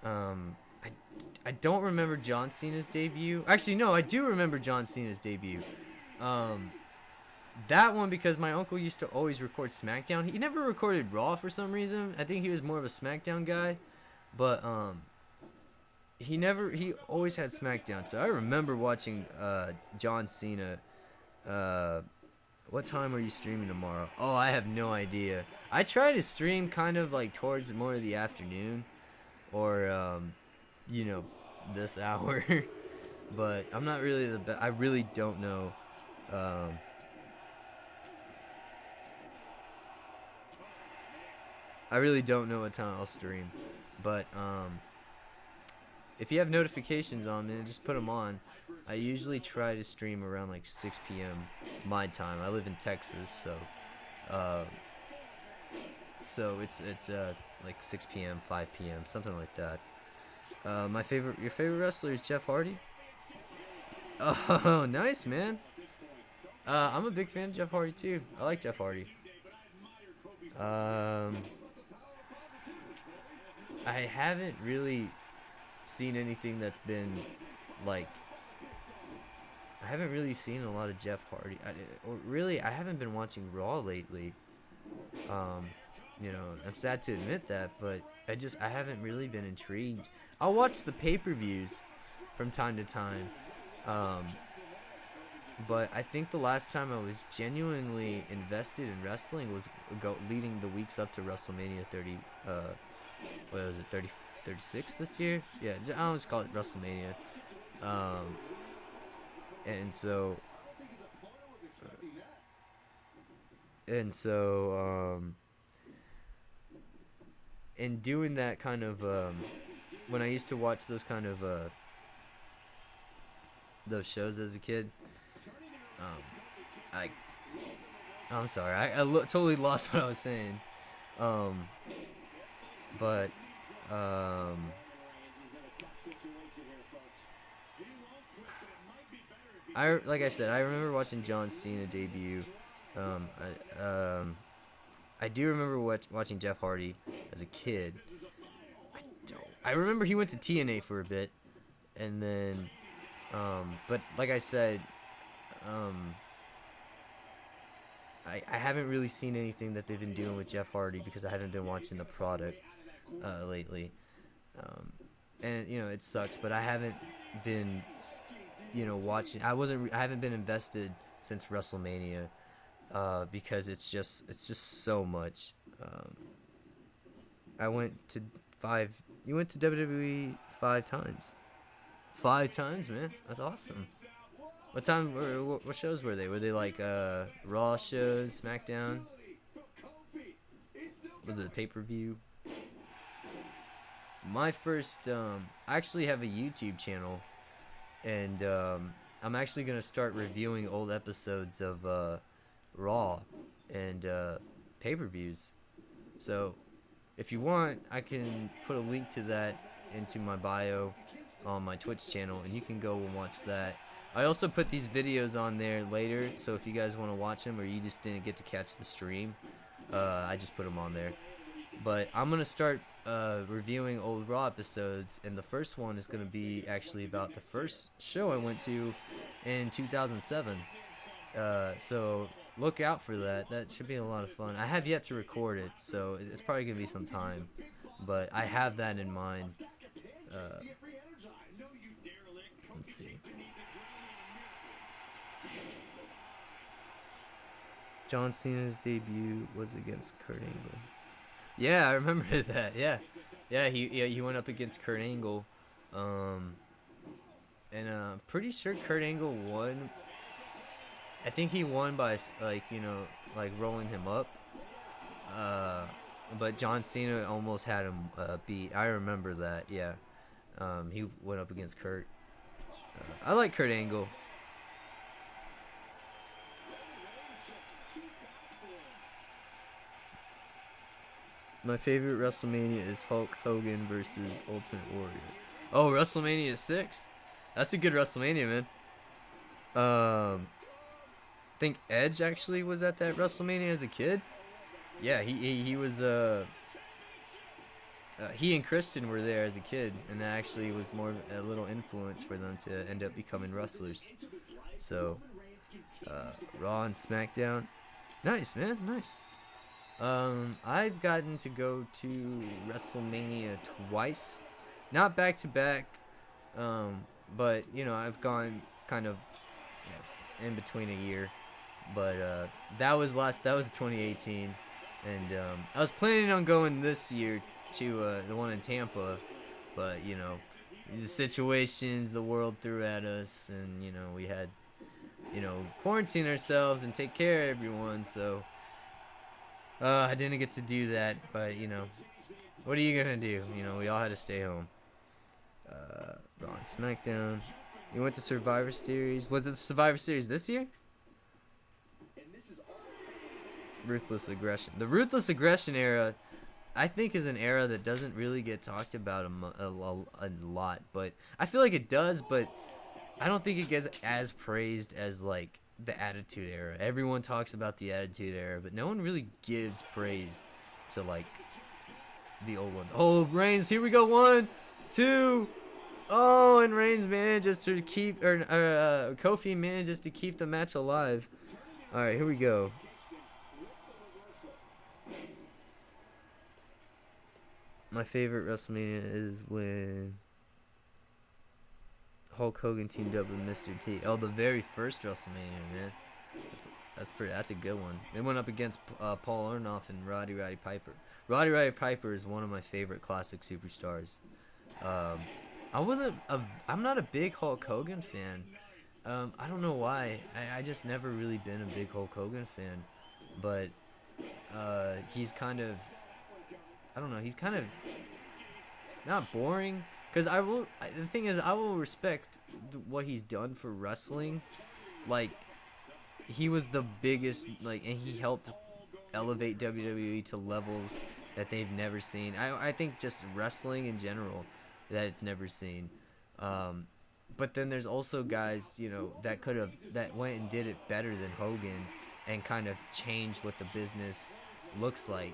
I don't remember John Cena's debut. Actually, no, I do remember John Cena's debut. That one, because my uncle used to always record SmackDown. He never recorded Raw for some reason. I think he was more of a SmackDown guy, but he always had SmackDown. So I remember watching John Cena. What time are you streaming tomorrow? Oh, I have no idea. I try to stream kind of like towards more of the afternoon, or this hour. But I'm not really the best. I really don't know. I really don't know what time I'll stream, but if you have notifications on, man, just put them on. I usually try to stream around like 6 p.m. my time. I live in Texas, so it's like 6 p.m., 5 p.m., something like that. Your favorite wrestler is Jeff Hardy? Oh, nice, man. I'm a big fan of Jeff Hardy too. I like Jeff Hardy. I haven't really seen anything that's been like. I haven't really seen a lot of Jeff Hardy. I haven't been watching Raw lately. I'm sad to admit that, but I haven't really been intrigued. I'll watch the pay-per-views from time to time. But I think the last time I was genuinely invested in wrestling was leading the weeks up to WrestleMania 30. What was it, 36 this year? Yeah, I always call it WrestleMania. And so in doing that kind of, when I used to watch those kind of, those shows as a kid, I'm sorry, I totally lost what I was saying. But like I said, I remember watching John Cena debut. I do remember watching Jeff Hardy as a kid. I remember he went to TNA for a bit, and then, but like I said, um, I haven't really seen anything that they've been doing with Jeff Hardy because I haven't been watching the product lately. And you know, it sucks, but I haven't been, you know, watching. I haven't been invested since WrestleMania because it's just so much. I went to You went to WWE 5 times. 5 times, man. That's awesome. What time? What shows were they? Were they like Raw shows, SmackDown? Was it a pay-per-view? My first, I actually have a YouTube channel, and I'm actually gonna start reviewing old episodes of Raw and pay-per-views. So, if you want, I can put a link to that into my bio on my Twitch channel, and you can go and watch that. I also put these videos on there later, so if you guys want to watch them or you just didn't get to catch the stream, I just put them on there. But I'm going to start reviewing old Raw episodes, and the first one is going to be actually about the first show I went to in 2007. So look out for that. That should be a lot of fun. I have yet to record it, so it's probably going to be some time, but I have that in mind. Let's see. John Cena's debut was against Kurt Angle. Yeah, I remember that. Yeah, he went up against Kurt Angle, and I'm pretty sure Kurt Angle won. I think he won by like rolling him up. But John Cena almost had him beat. I remember that. Yeah, he went up against Kurt. I like Kurt Angle. My favorite WrestleMania is Hulk Hogan versus Ultimate Warrior. Oh, WrestleMania 6? That's a good WrestleMania, man. I think Edge actually was at that WrestleMania as a kid. Yeah, he was he and Christian were there as a kid, and that actually was more of a little influence for them to end up becoming wrestlers. So, Raw and SmackDown. Nice, man, nice. I've gotten to go to WrestleMania twice, not back to back, but you know, I've gone kind of in between a year. But that was 2018, and I was planning on going this year to the one in Tampa, but you know, the situations the world threw at us, and you know, we had, you know, quarantine ourselves and take care of everyone, so I didn't get to do that. But you know, what are you gonna do? You know, we all had to stay home. Raw and SmackDown. You went to Survivor Series. Was it the Survivor Series this year? Ruthless Aggression. The Ruthless Aggression era, I think, is an era that doesn't really get talked about a lot, but I feel like it does, but I don't think it gets as praised as like the Attitude Era. Everyone talks about the Attitude Era, but no one really gives praise to like the old ones. Oh, Reigns, here we go. 1, 2. Oh, and Reigns manages to keep, Kofi manages to keep the match alive. All right, here we go. My favorite WrestleMania is when Hulk Hogan teamed up with Mr. T. Oh, the very first WrestleMania, man. That's a good one. They went up against Paul Orndorff and Roddy Piper. Roddy Piper is one of my favorite classic superstars. I'm not a big Hulk Hogan fan. I don't know why. I just never really been a big Hulk Hogan fan. But he's kind of, I don't know, he's kind of not boring. Because the thing is, I will respect what he's done for wrestling. Like, he was the biggest, like, and he helped elevate WWE to levels that they've never seen. I think just wrestling in general, that it's never seen. But then there's also guys, you know, that went and did it better than Hogan and kind of changed what the business looks like.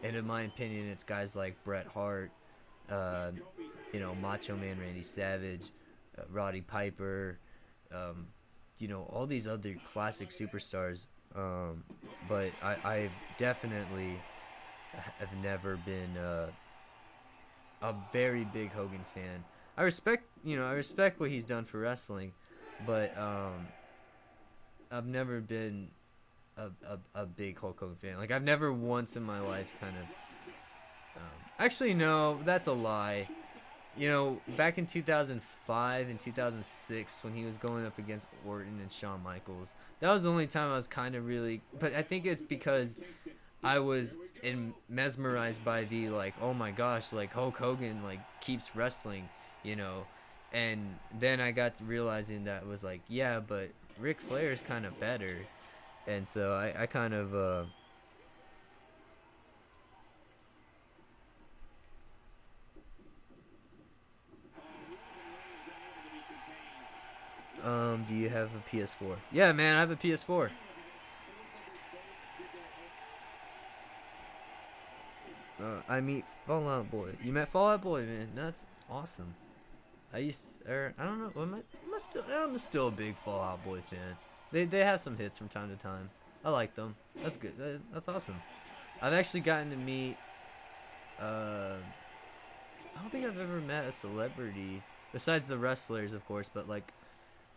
And in my opinion, it's guys like Bret Hart, you know, Macho Man Randy Savage, Roddy Piper, um, you know, all these other classic superstars. But I definitely have never been a very big Hogan fan. I respect what he's done for wrestling, but I've never been a big Hulk Hogan fan. Like, I've never once in my life kind of. Actually, no, that's a lie. You know, back in 2005 and 2006, when he was going up against Orton and Shawn Michaels, that was the only time I was kind of really. But I think it's because I was mesmerized by the, like, oh my gosh, like, Hulk Hogan, like, keeps wrestling, you know. And then I got to realizing that it was like, yeah, but Ric Flair is kind of better. And so I kind of. Do you have a PS4? Yeah, man, I have a PS4. I meet Fallout Boy. You met Fallout Boy, man. That's awesome. I don't know. I'm still a big Fallout Boy fan. They have some hits from time to time. I like them. That's good. That's awesome. I've actually gotten to meet. I don't think I've ever met a celebrity besides the wrestlers, of course, but like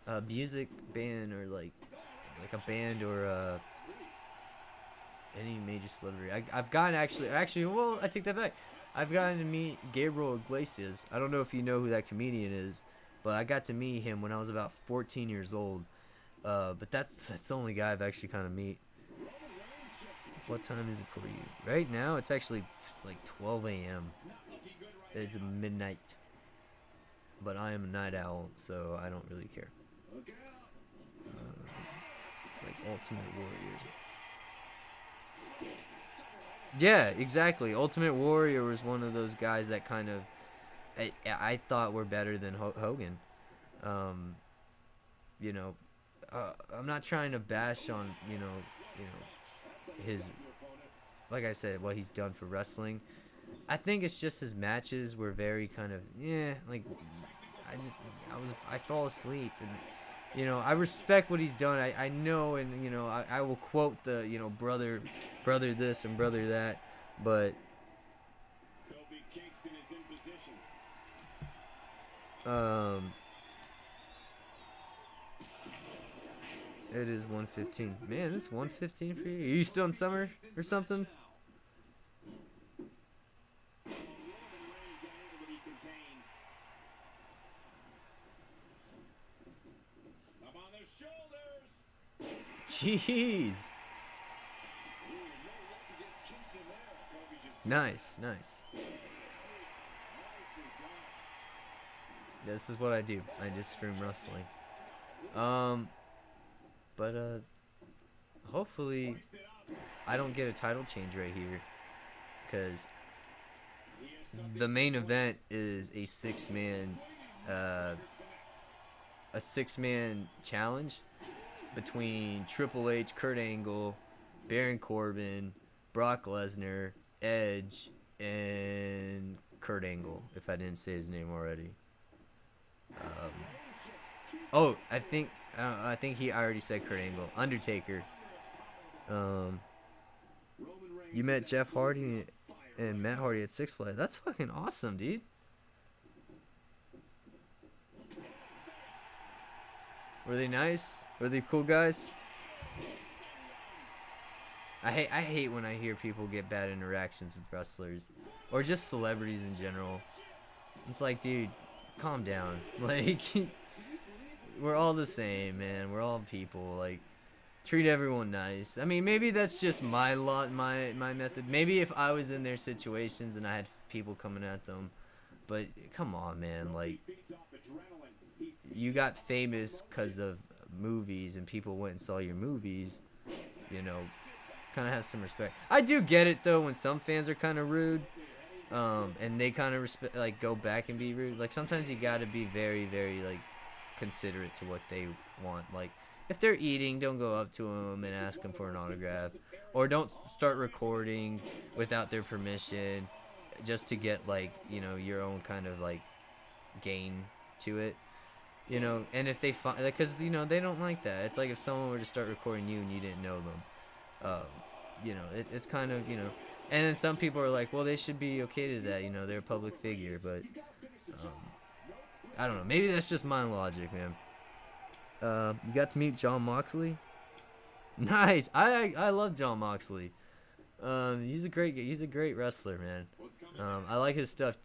a music band or like a band or any major celebrity. I've gotten actually well, I take that back. I've gotten to meet Gabriel Iglesias. I don't know if you know who that comedian is, but I got to meet him when I was about 14 years old. But that's the only guy I've actually kind of meet. What time is it for you? Right now, it's actually like 12 a.m. It's midnight. But I am a night owl, so I don't really care. Like Ultimate Warrior. Yeah, exactly. Ultimate Warrior was one of those guys that kind of I thought were better than Hogan. You know, I'm not trying to bash on you know his, like I said, what he's done for wrestling. I think it's just his matches were very kind of like I fall asleep, and you know, I respect what he's done. I know, and you know, I will quote the, you know, brother this and brother that, but it is 1:15. Man, it's 1:15 for you. Are you still in summer or something? Jeez. Nice. Yeah, this is what I do. I just stream wrestling. But hopefully I don't get a title change right here, because the main event is a six-man challenge between Triple H, Kurt Angle, Baron Corbin, Brock Lesnar, Edge, and Kurt Angle, if I didn't say his name already. I think I already said Kurt Angle. Undertaker. You met Jeff Hardy and Matt Hardy at Six Flags. That's fucking awesome, dude. Were they nice? Were they cool guys? I hate when I hear people get bad interactions with wrestlers or just celebrities in general. It's like, dude, calm down. Like, we're all the same, man. We're all people. Like, treat everyone nice. I mean, maybe that's just my method. Maybe if I was in their situations and I had people coming at them, but come on, man. Like, you got famous because of movies and people went and saw your movies, you know, kind of have some respect. I do get it though when some fans are kind of rude, and they kind of go back and be rude. Like, sometimes you got to be very, very like considerate to what they want. Like, if they're eating, don't go up to them and ask them for an autograph, or don't start recording without their permission. just to get like your own kind of like gain to it. And if they find, because they don't like that. It's like if someone were to start recording you and you didn't know them, it's kind of and then some people are like, well, they should be okay to that, they're a public figure. But I don't know, maybe that's just my logic, man. You got to meet John Moxley. Nice. I love John Moxley. He's a great wrestler, man. I like his stuff.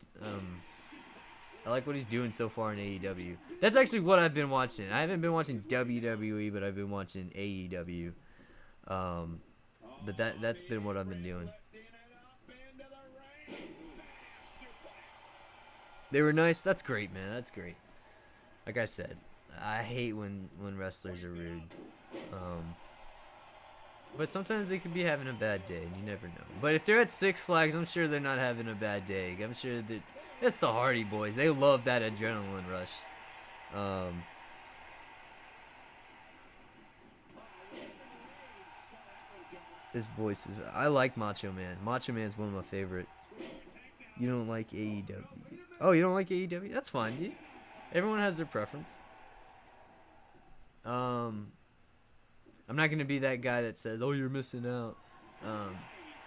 I like what he's doing so far in AEW. That's actually what I've been watching. I haven't been watching WWE, but I've been watching AEW. But that's been what I've been doing. They were nice. That's great, man. That's great. Like I said, I hate when wrestlers are rude. But sometimes they could be having a bad day, and you never know. But if they're at Six Flags, I'm sure they're not having a bad day. I'm sure that it's the Hardy Boys. They love that adrenaline rush. His voice is... I like Macho Man. Macho Man's one of my favorite. You don't like AEW. Oh, you don't like AEW? That's fine, dude. Everyone has their preference. I'm not going to be that guy that says, oh, you're missing out.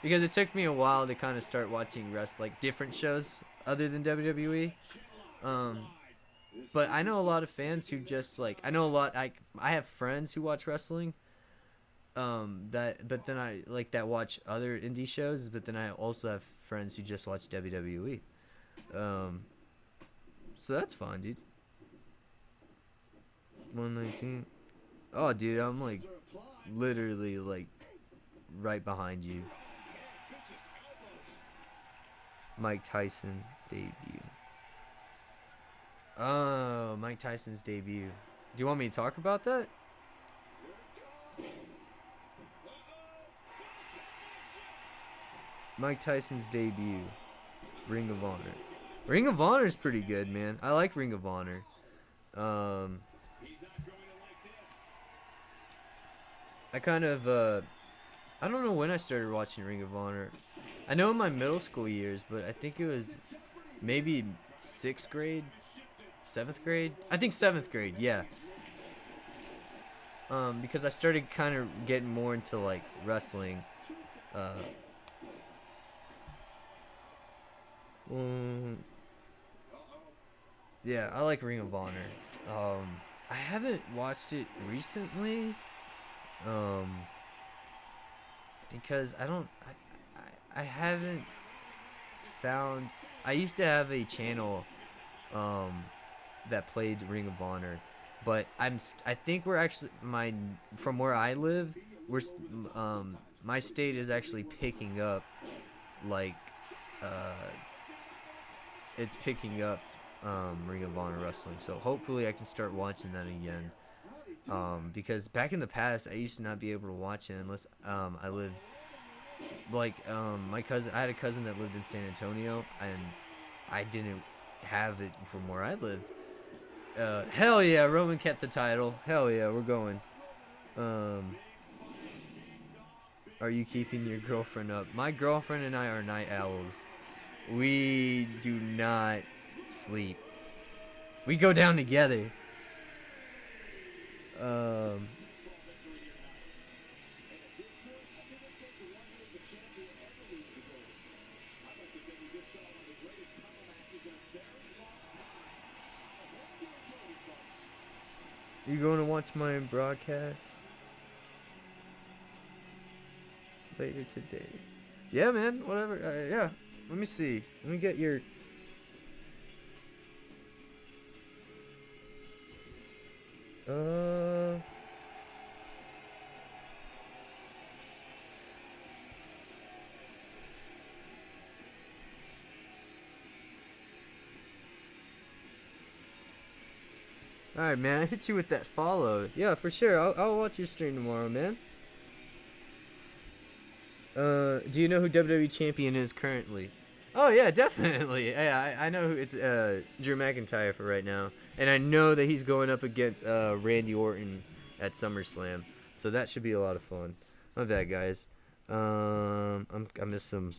Because it took me a while to kind of start watching different shows other than WWE. But I know a lot of fans who just I know a lot. I have friends who watch wrestling. That watch other indie shows. But then I also have friends who just watch WWE. So that's fine, dude. 119. Oh, dude, I'm literally right behind you. Mike Tyson debut. Oh, Mike Tyson's debut. Do you want me to talk about that? Mike Tyson's debut. Ring of Honor. Ring of Honor is pretty good, man. I like Ring of Honor. I kind of, I don't know when I started watching Ring of Honor. I know in my middle school years, but I think it was maybe 6th grade, 7th grade. I think 7th grade, yeah. Because I started kind of getting more into wrestling. Yeah, I like Ring of Honor. I haven't watched it recently. Because I haven't found. I used to have a channel that played Ring of Honor, but I think we're actually from where I live, my state is actually picking up it's picking up Ring of Honor wrestling. So hopefully I can start watching that again. Because back in the past I used to not be able to watch it unless I lived my cousin. I had a cousin that lived in San Antonio, and I didn't have it from where I lived. Hell yeah, Roman kept the title. Hell yeah, we're going. Are you keeping your girlfriend up? My girlfriend and I are night owls. We do not sleep. We go down together. You going to watch my broadcast later today? Yeah, man. Whatever. Yeah. Let me see. Let me get your. Alright, man. I hit you with that follow. Yeah, for sure. I'll watch your stream tomorrow, man. Do you know who WWE Champion is currently? Oh, yeah, definitely. Yeah, I know who it's Drew McIntyre for right now. And I know that he's going up against Randy Orton at SummerSlam. So that should be a lot of fun. My bad, guys. I missed some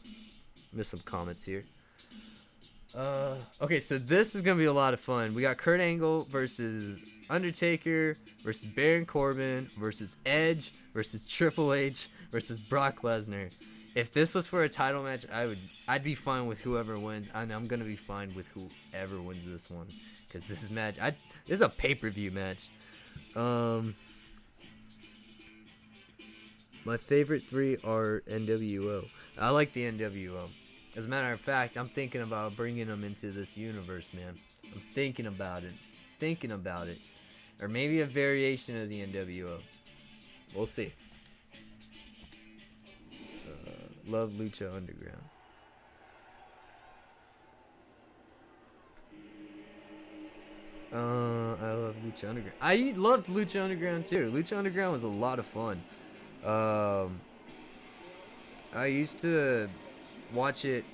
comments here. Okay, so this is gonna be a lot of fun. We got Kurt Angle versus Undertaker versus Baron Corbin versus Edge versus Triple H versus Brock Lesnar. If this was for a title match, I'd be fine with whoever wins, and I'm gonna be fine with whoever wins this one, because this is a pay-per-view match. My favorite three are NWO. I like the NWO. As a matter of fact, I'm thinking about bringing them into this universe, man. I'm thinking about it. Or maybe a variation of the NWO. We'll see. Love Lucha Underground. I love Lucha Underground. I loved Lucha Underground too. Lucha Underground was a lot of fun. I used to watch it.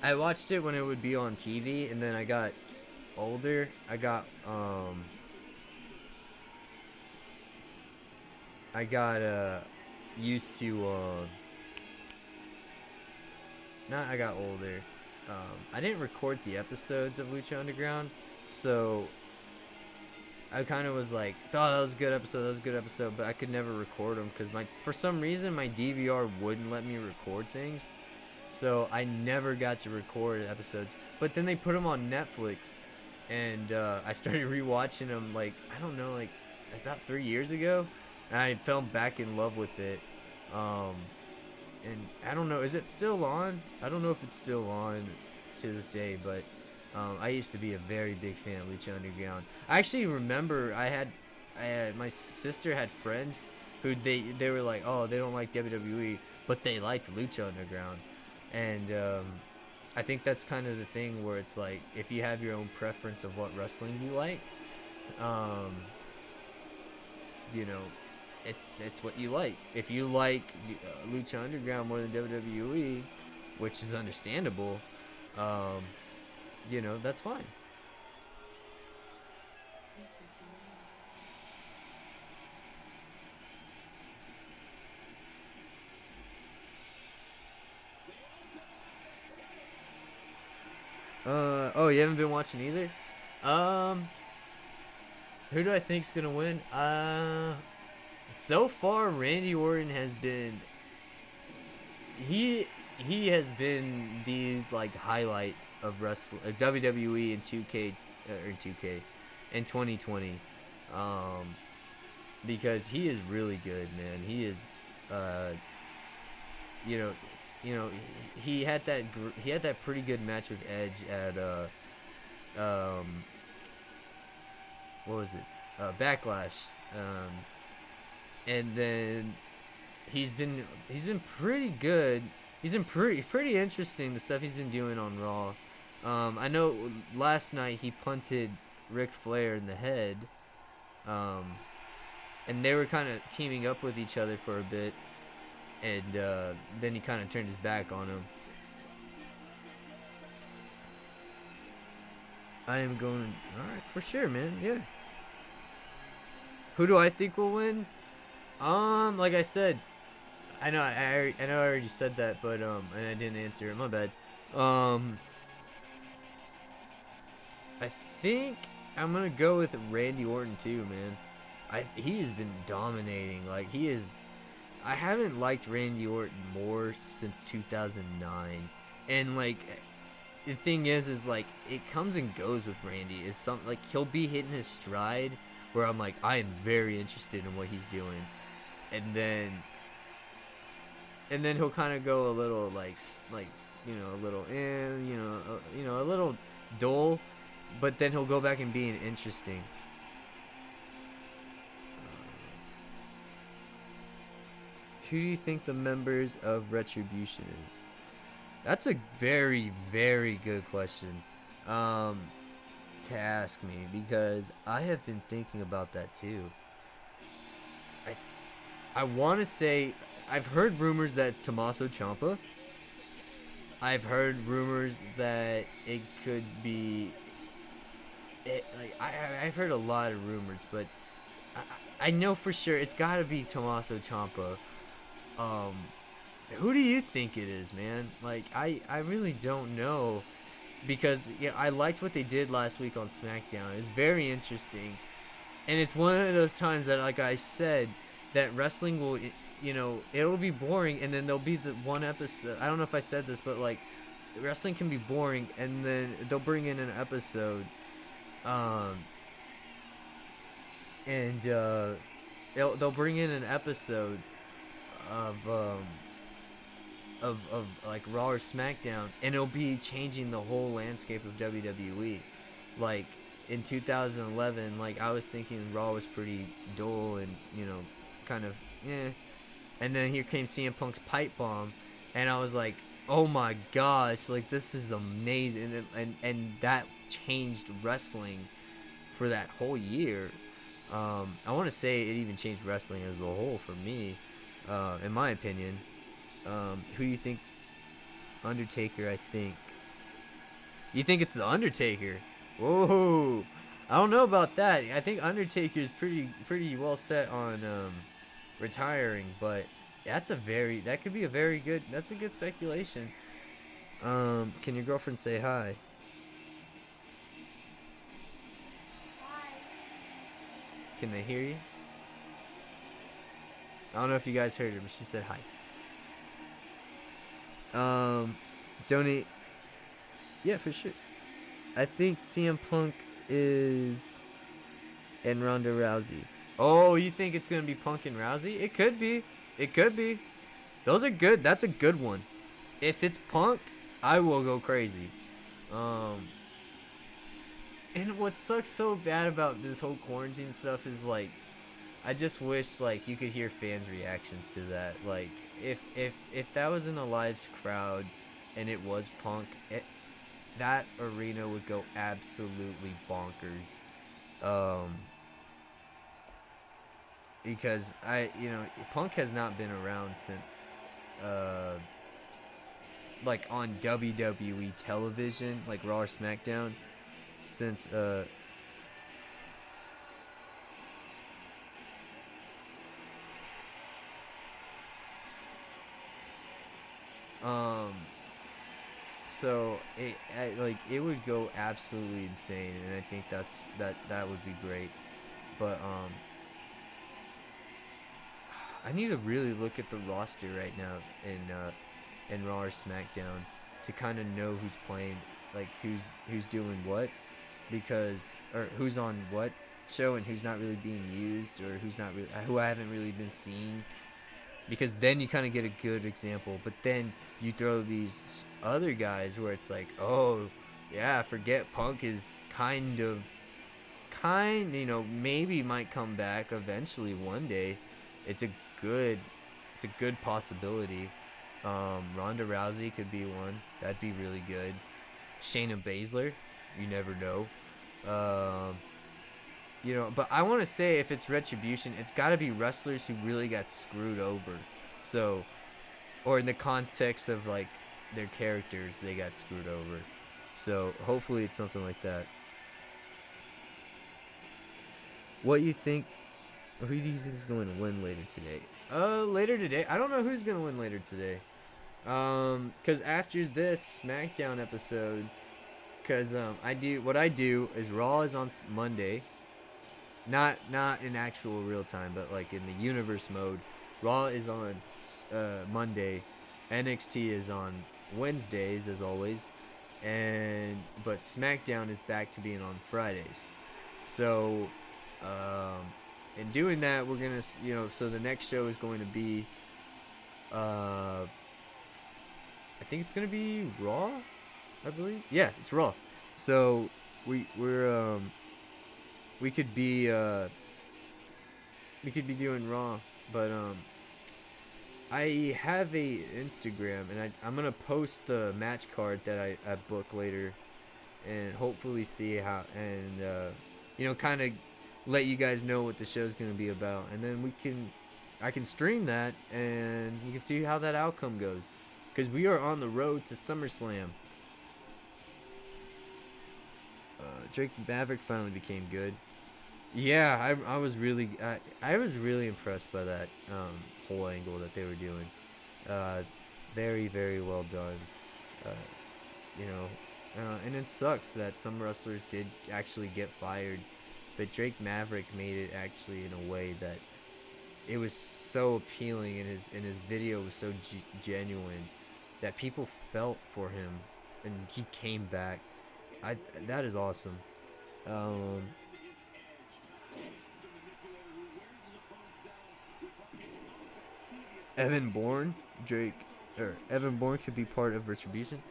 I watched it when it would be on TV, and then I got older. I got used to not I got older. I didn't record the episodes of Lucha Underground, so I kind of was like, oh, that was a good episode, but I could never record them because for some reason my DVR wouldn't let me record things, so I never got to record episodes. But then they put them on Netflix, and I started rewatching them, like, I don't know, like about 3 years ago, and I fell back in love with it. And I don't know, is it still on? I don't know if it's still on to this day, but I used to be a very big fan of Lucha Underground. I actually remember I had my sister had friends who they were like, oh, they don't like WWE, but they liked Lucha Underground. And I think that's kind of the thing where it's like, if you have your own preference of what wrestling you like, you know, it's what you like. If you like Lucha Underground more than WWE, which is understandable, you know, that's fine. Oh, you haven't been watching either? Who do I think's gonna win? So far, Randy Orton has been. He has been the like highlight of WWE in 2K or 2K in 2020, because he is really good, man. He is, you know, he had that pretty good match with Edge at what was it? Backlash. And then he's been pretty good. He's been pretty interesting, the stuff he's been doing on Raw. I know last night he punted Ric Flair in the head, and they were kind of teaming up with each other for a bit, and then he kind of turned his back on him. I am going. All right, for sure, man. Yeah. Who do I think will win? Like I said, I know I already said that, but and I didn't answer it. My bad. I think I'm gonna go with Randy Orton too, man. He's been dominating. Like, he is. I haven't liked Randy Orton more since 2009, and like, the thing is like, it comes and goes with Randy. Is some like, he'll be hitting his stride where I'm like, I am very interested in what he's doing, and then he'll kind of go a little like you know, a little a little dull, but then he'll go back and being interesting. Who do you think the members of Retribution is? That's a very, very good question to ask me, because I have been thinking about that too. I want to say, I've heard rumors that it's Tommaso Ciampa. I've heard rumors that it could be. I've heard a lot of rumors, but I know for sure it's got to be Tommaso Ciampa. Who do you think it is, man? Like, I really don't know. Because, yeah, I liked what they did last week on SmackDown. It's very interesting. And it's one of those times that, like I said, that wrestling will, it'll be boring, and then there'll be the one episode. I don't know if I said this, but, like, wrestling can be boring, and then they'll bring in an episode, and they'll bring in an episode of like Raw or SmackDown, and it'll be changing the whole landscape of WWE. Like in 2011, like I was thinking Raw was pretty dull and kind of and then here came CM Punk's pipe bomb, and I was like, oh my gosh, like this is amazing, and that changed wrestling for that whole year. I want to say it even changed wrestling as a whole for me, in my opinion. Who do you think? Undertaker, I think. You think it's the Undertaker? Whoa! I don't know about that. I think Undertaker's pretty well set on retiring, but that could be a very good. That's a good speculation. Can your girlfriend say hi? Hi. Can they hear you? I don't know if you guys heard her, but she said hi. Donate. Yeah, for sure. I think CM Punk is and Ronda Rousey. Oh, you think it's gonna be Punk and Rousey? It could be. It could be. Those are good. That's a good one. If it's Punk, I will go crazy. And what sucks so bad about this whole quarantine stuff is like, I just wish like you could hear fans' reactions to that. Like, if that was in a live crowd and it was Punk, that arena would go absolutely bonkers. Because Punk has not been around since like on WWE television, like Raw or SmackDown, since so it would go absolutely insane, and I think that would be great. But I need to really look at the roster right now in Raw or SmackDown to kind of know who's playing, like who's doing what, or who's on what show and who's not really being used, or who I haven't really been seeing. Because then you kind of get a good example, but then you throw these other guys where it's like, oh yeah, forget Punk is maybe might come back eventually one day. It's a good possibility. Ronda Rousey could be one. That'd be really good. Shayna Baszler, you never know. But I want to say if it's Retribution, it's got to be wrestlers who really got screwed over. So, or in the context of like their characters, they got screwed over. So hopefully it's something like that. What you think? Who do you think is going to win later today? Later today, I don't know who's going to win later today. Cause after this SmackDown episode, cause what I do is Raw is on Monday. Not in actual real time, but like in the universe mode. Raw is on Monday, NXT is on Wednesdays as always, but SmackDown is back to being on Fridays. So, in doing that, we're gonna so the next show is going to be I think it's gonna be Raw, I believe. Yeah, it's Raw. So we could be doing Raw, but I have a Instagram, and I'm gonna post the match card that I book later, and hopefully see how, and kind of let you guys know what the show's gonna be about, and then I can stream that, and you can see how that outcome goes, because we are on the road to SummerSlam. Drake Maverick finally became good. Yeah, I was really impressed by that whole angle that they were doing. very, very well done. Uh, you know, and it sucks that some wrestlers did actually get fired, but Drake Maverick made it actually in a way that it was so appealing, and his video was so genuine that people felt for him, and he came back. That is awesome. Um, Evan Bourne, Drake, or Evan Bourne could be part of Retribution.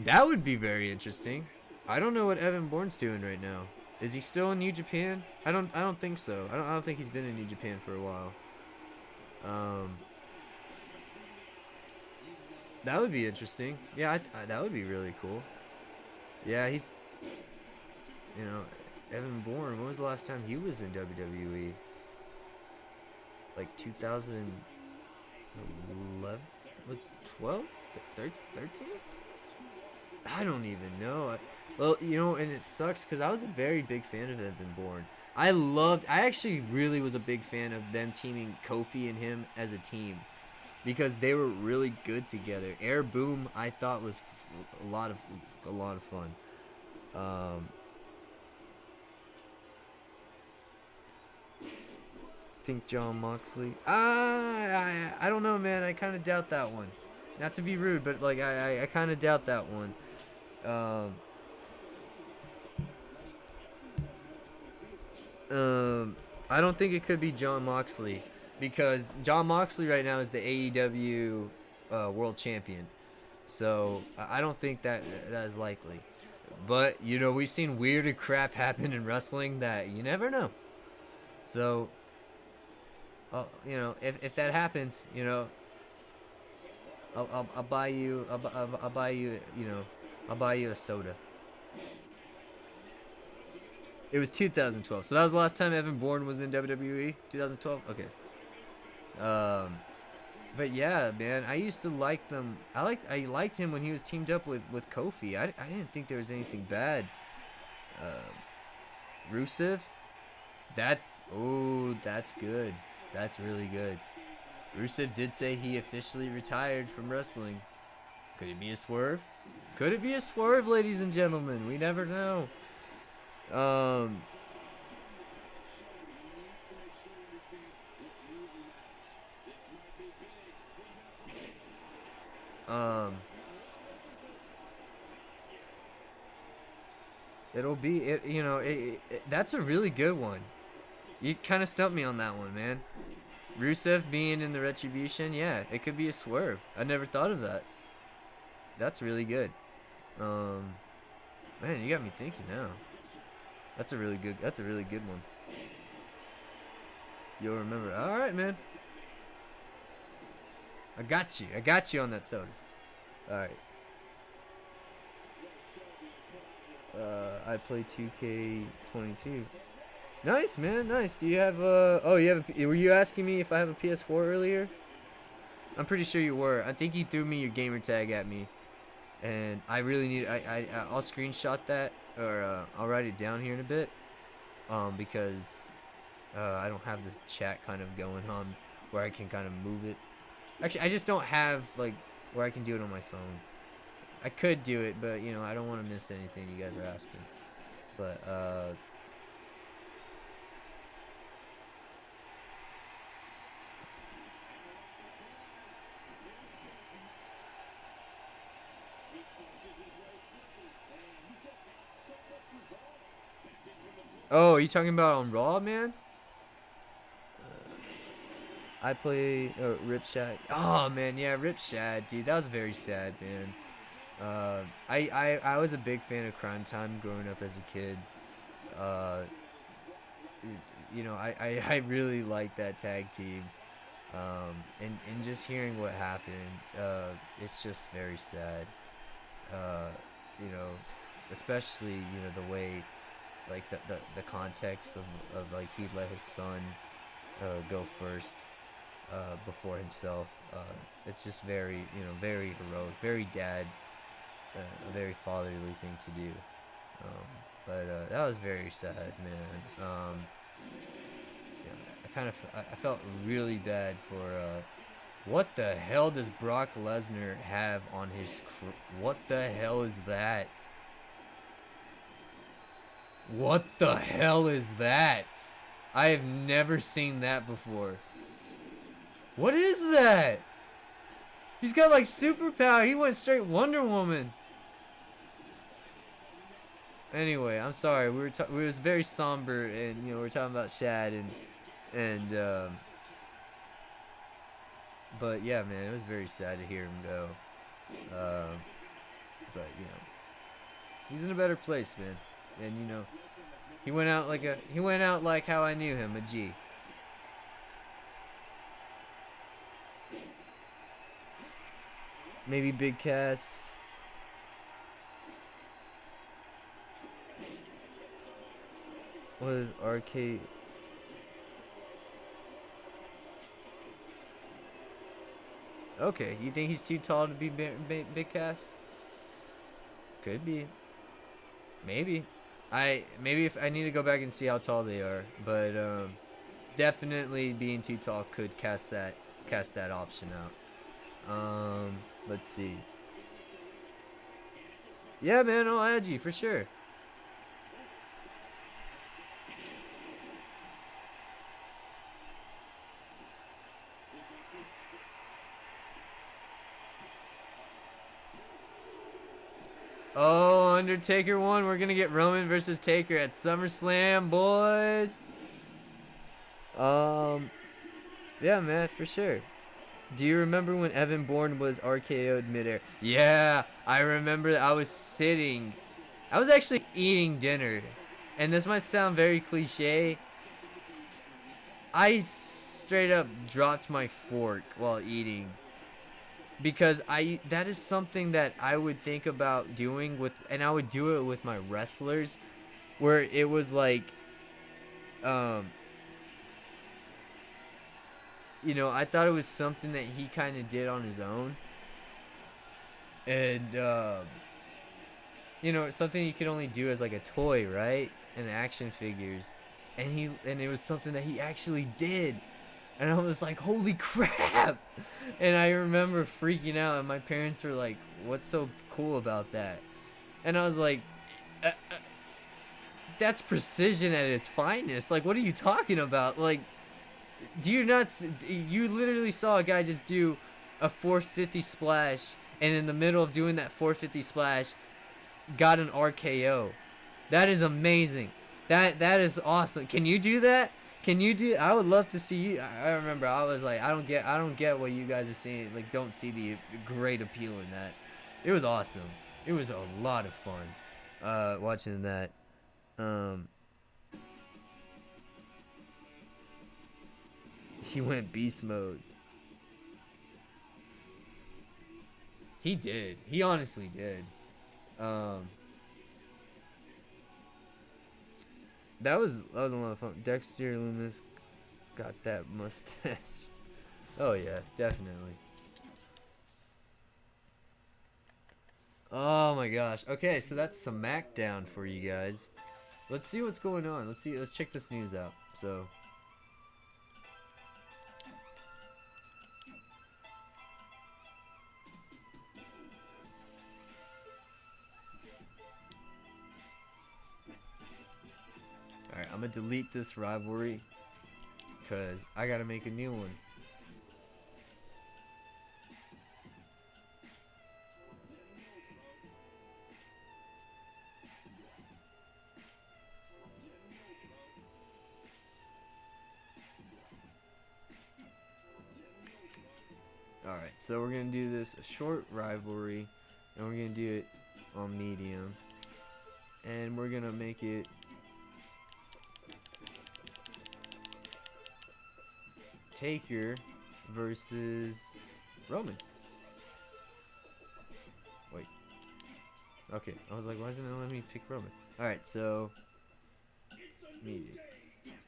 That would be very interesting. I don't know what Evan Bourne's doing right now. Is he still in New Japan? I don't think so. I don't think he's been in New Japan for a while. That would be interesting. Yeah, that would be really cool. Yeah, he's, Evan Bourne. When was the last time he was in WWE? Like 2011, 12, 13? I don't even know. Well, and it sucks because I was a very big fan of Evan Bourne. I actually really was a big fan of them teaming Kofi and him as a team, because they were really good together. Air Boom, I thought was a lot of fun. Think John Moxley. I don't know, man. I kind of doubt that one. Not to be rude, but like I kind of doubt that one. I don't think it could be John Moxley, because John Moxley right now is the AEW World Champion. So I don't think that is likely. But we've seen weird crap happen in wrestling that you never know. So if that happens, I'll buy you I'll buy you a soda. It was 2012, so that was the last time Evan Bourne was in WWE. 2012. Okay. But yeah, man, I used to like them. I liked him when he was teamed up with Kofi. I didn't think there was anything bad. Rusev. That's good. That's really good. Rusev did say he officially retired from wrestling. Could it be a swerve? Could it be a swerve, ladies and gentlemen? We never know. It'll be that's a really good one. You kind of stumped me on that one, man. Rusev being in the Retribution, yeah, it could be a swerve. I never thought of that. That's really good. Man, you got me thinking now. That's a really good one. You'll remember. All right, man. I got you on that soda. All right. I play 2K20. Nice, man. Nice. Do you have were you asking me if I have a PS4 earlier? I'm pretty sure you were. I think you threw me your gamer tag at me, and I really need. I'll screenshot that, or I'll write it down here in a bit, because I don't have this chat kind of going on where I can kind of move it. Actually, I just don't have like where I can do it on my phone. I could do it, but I don't want to miss anything you guys are asking. But oh, are you talking about on Raw, man? I play Rip Shad. Oh man, yeah, Rip Shad, dude. That was very sad, man. I was a big fan of Crime Time growing up as a kid. I really liked that tag team. And just hearing what happened, it's just very sad. Especially the way, like the context of like he let his son go first before himself. It's just very very heroic, very dad, a very fatherly thing to do. But that was very sad, man. I felt really bad What the hell does Brock Lesnar have on his... What the hell is that? What the hell is that? I have never seen that before. What is that? He's got like superpower. He went straight Wonder Woman. Anyway, I'm sorry. We was very somber, and we were talking about Shad and but yeah, man, it was very sad to hear him go. But he's in a better place, man. And he went out like how I knew him, a G. Maybe Big Cass. What is arcade? Okay, you think he's too tall to be Big Cass? Could be. Maybe. Maybe if I need to go back and see how tall they are, but definitely being too tall could cast that option out. Let's see. Yeah, man, I'll add you for sure. Oh, Undertaker won. We're gonna get Roman versus Taker at SummerSlam, boys. Yeah, man, for sure. Do you remember when Evan Bourne was RKO'd midair? Yeah, I remember that. I was actually eating dinner, and this might sound very cliche. I straight up dropped my fork while eating. Because that is something that I would think about doing and I would do it with my wrestlers, where it was like, I thought it was something that he kind of did on his own, and it's something you could only do as like a toy, right? And action figures, and it was something that he actually did. And I was like, holy crap! And I remember freaking out, and my parents were like, what's so cool about that? And I was like, that's precision at its finest. Like, what are you talking about? Like, you literally saw a guy just do a 450 splash, and in the middle of doing that 450 splash, got an RKO. That is amazing. That is awesome. Can you do that? I would love to see you. I remember I was like, I don't get what you guys are seeing. Like, don't see the great appeal in that. It was awesome. It was a lot of fun watching that. He went beast mode. He did. He honestly did. That was a lot of fun. Dexter Lumis got that mustache. Oh yeah, definitely. Oh my gosh. Okay, so that's some SmackDown for you guys. Let's see what's going on. Let's check this news out. So alright, I'm gonna delete this rivalry because I gotta make a new one. Alright, so we're gonna do this a short rivalry, and we're gonna do it on medium, and we're gonna make it Taker versus Roman. Wait. Okay, I was like, why doesn't it let me pick Roman? Alright, so medium.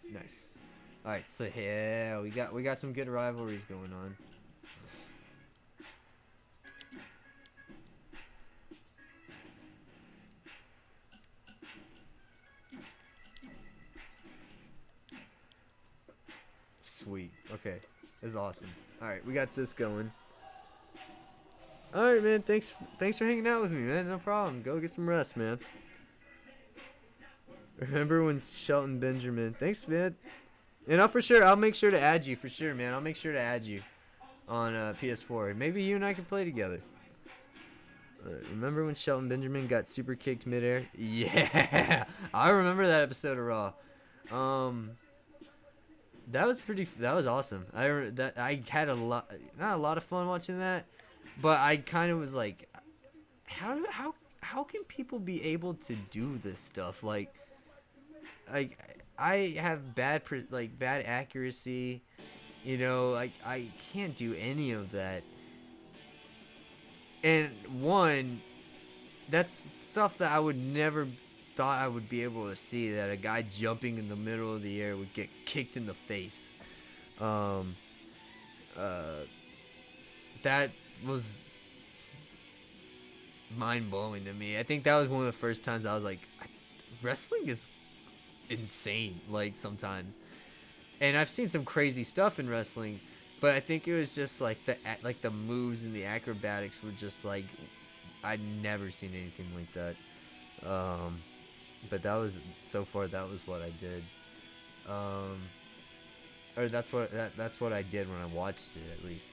Nice. Alright, so yeah, we got some good rivalries going on. Sweet. Okay. is awesome. All right, we got this going. All right, man. Thanks for hanging out with me, man. No problem. Go get some rest, man. Remember when Shelton Benjamin? Thanks, man. And I'll make sure to add you for sure, man. I'll make sure to add you on PS4. Maybe you and I can play together. Remember when Shelton Benjamin got super kicked midair? Yeah, I remember that episode of Raw. That was awesome. I had not a lot of fun watching that, but I kind of was like, how can people be able to do this stuff? Like I have bad accuracy, you know. Like I can't do any of that. And that's stuff that I would never thought I would be able to see, that a guy jumping in the middle of the air would get kicked in the face. That was mind-blowing to me. I think that was one of the first times I was like, wrestling is insane, like, sometimes. And I've seen some crazy stuff in wrestling, but I think it was just like the moves and the acrobatics were just like, I'd never seen anything like that. But that was, so far, that was what I did. Or that's what I did when I watched it, at least.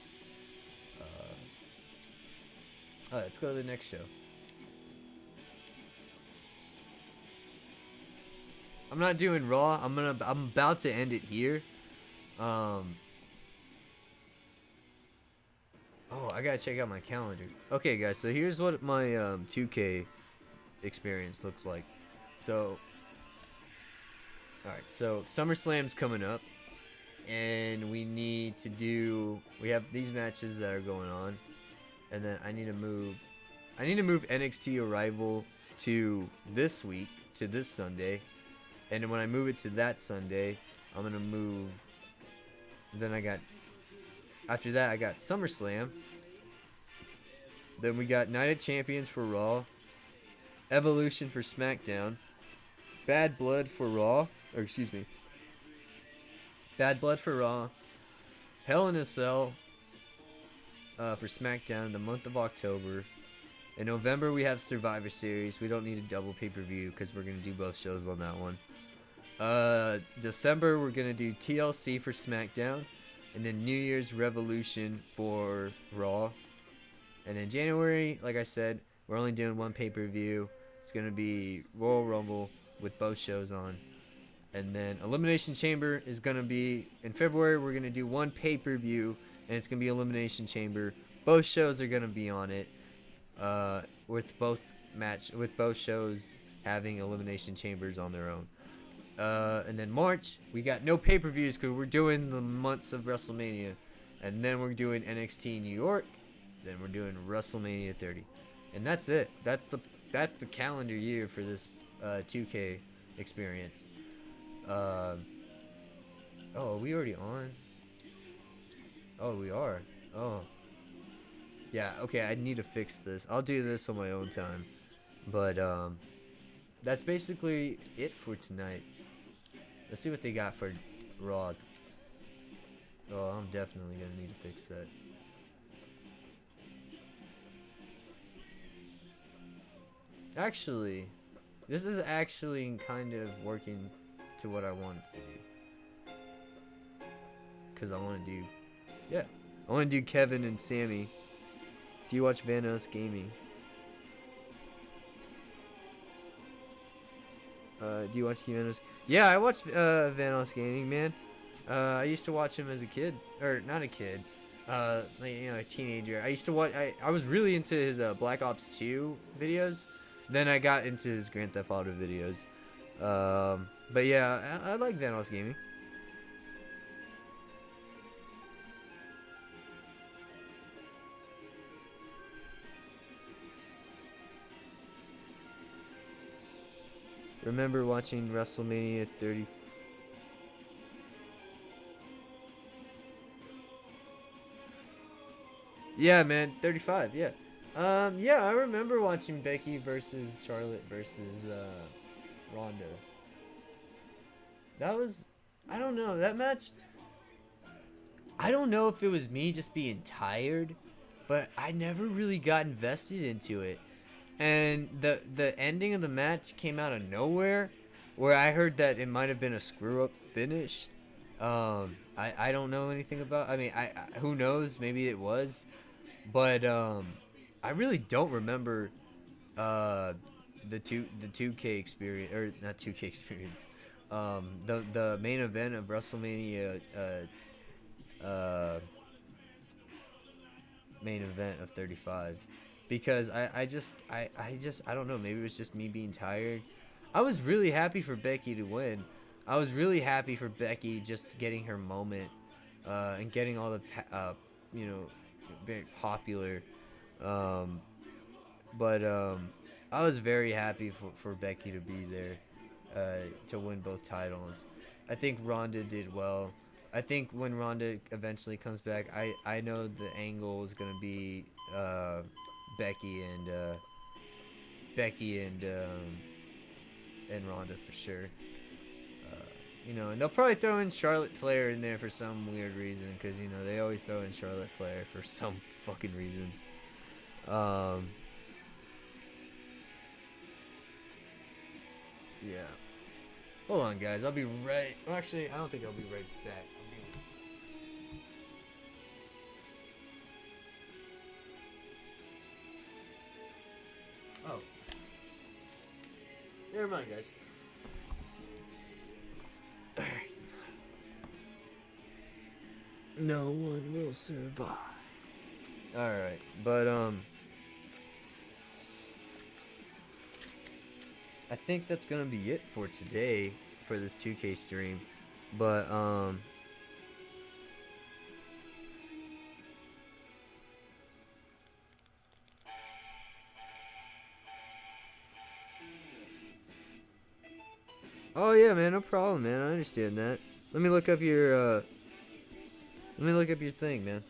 Alright, let's go to the next show. I'm not doing Raw. I'm about to end it here. Oh, I gotta check out my calendar. Okay, guys, so here's what my 2K experience looks like. So, alright, so SummerSlam's coming up, and we have these matches that are going on, and then I need to move NXT Arrival to this week, to this Sunday, and then when I move it to that Sunday, I'm gonna move, then after that I got SummerSlam, then we got Night of Champions for Raw, Evolution for SmackDown, Bad Blood for Raw, Bad Blood for Raw, Hell in a Cell for SmackDown the month of October. In November we have Survivor Series. We don't need a double pay-per-view because we're going to do both shows on that one. December we're going to do TLC for SmackDown, and then New Year's Revolution for Raw. And then January, like I said, we're only doing one pay-per-view. It's going to be Royal Rumble with both shows on. And then Elimination Chamber is going to be, in February, we're going to do one pay-per-view, and it's going to be Elimination Chamber. Both shows are going to be on it, with both shows having Elimination Chambers on their own. And then March, we got no pay-per-views because we're doing the months of WrestleMania. And then we're doing NXT New York. Then we're doing WrestleMania 30. And that's it. That's the calendar year for this 2K experience. Oh, are we already on? Oh, we are. Oh. Yeah, okay, I need to fix this. I'll do this on my own time. But, that's basically it for tonight. Let's see what they got for Raw. Oh, I'm definitely gonna need to fix that. Actually, this is actually kind of working to what I want it to do. Because I want to do... Yeah. I want to do Kevin and Sammy. Do you watch Vanos Gaming? Do you watch Vanos? Yeah, I watched Vanos Gaming, man. I used to watch him as a kid. Or, not a kid. A teenager. I used to watch... I was really into his Black Ops 2 videos. Then I got into his Grand Theft Auto videos. But yeah, I like Vanos Gaming. Remember watching WrestleMania 30. Yeah, man, 35, yeah. Yeah, I remember watching Becky versus Charlotte versus Ronda. That was, I don't know, that match, I don't know if it was me just being tired, but I never really got invested into it. And the ending of the match came out of nowhere, where I heard that it might have been a screw up finish. I don't know anything about. I mean, I who knows? Maybe it was, but I really don't remember the 2K experience, or not 2K experience. The main event of WrestleMania main event of 35, because I just I don't know, maybe it was just me being tired. I was really happy for Becky to win. I was really happy for Becky just getting her moment, and getting all the you know, very popular, but I was very happy for Becky to be there, to win both titles. I think Ronda did well. I think when Ronda eventually comes back, I know the angle is gonna be Becky and Ronda for sure. You know, and they'll probably throw in Charlotte Flair in there for some weird reason, because you know they always throw in Charlotte Flair for some fucking reason. Yeah. Hold on, guys. I'll be right. Well, actually, I don't think I'll be right back. Oh. Never mind, guys. No one will survive. Alright, but, I think that's gonna be it for today for this 2K stream. But, oh yeah, man, no problem, man. I understand that. Let me look up your thing, man.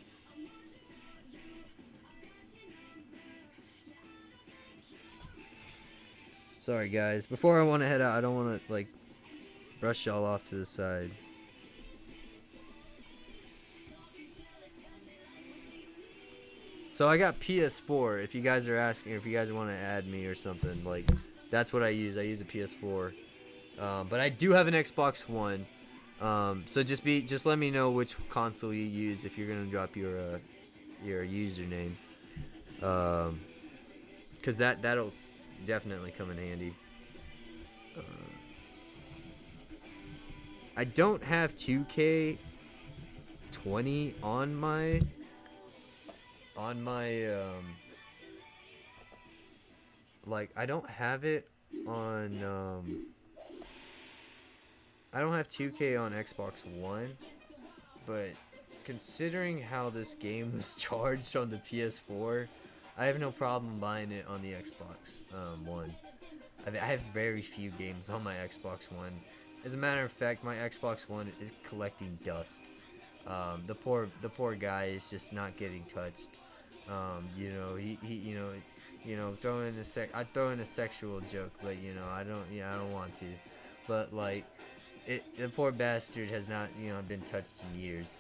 Sorry, guys. Before I want to head out, I don't want to, like, brush y'all off to the side. So I got PS4. If you guys are asking, if you guys want to add me or something, like, that's what I use. I use a PS4. But I do have an Xbox One. So just let me know which console you use if you're gonna drop your username. Cause that'll definitely come in handy. I don't have 2K20 on my like, I don't have it on I don't have 2K on Xbox One, but considering how this game was charged on the PS4, I have no problem buying it on the Xbox One. I have very few games on my Xbox One. As a matter of fact, my Xbox One is collecting dust. The poor guy is just not getting touched. You know, he throwing in I throw in a sexual joke, but you know, I don't want to. But like, the poor bastard has not, been touched in years,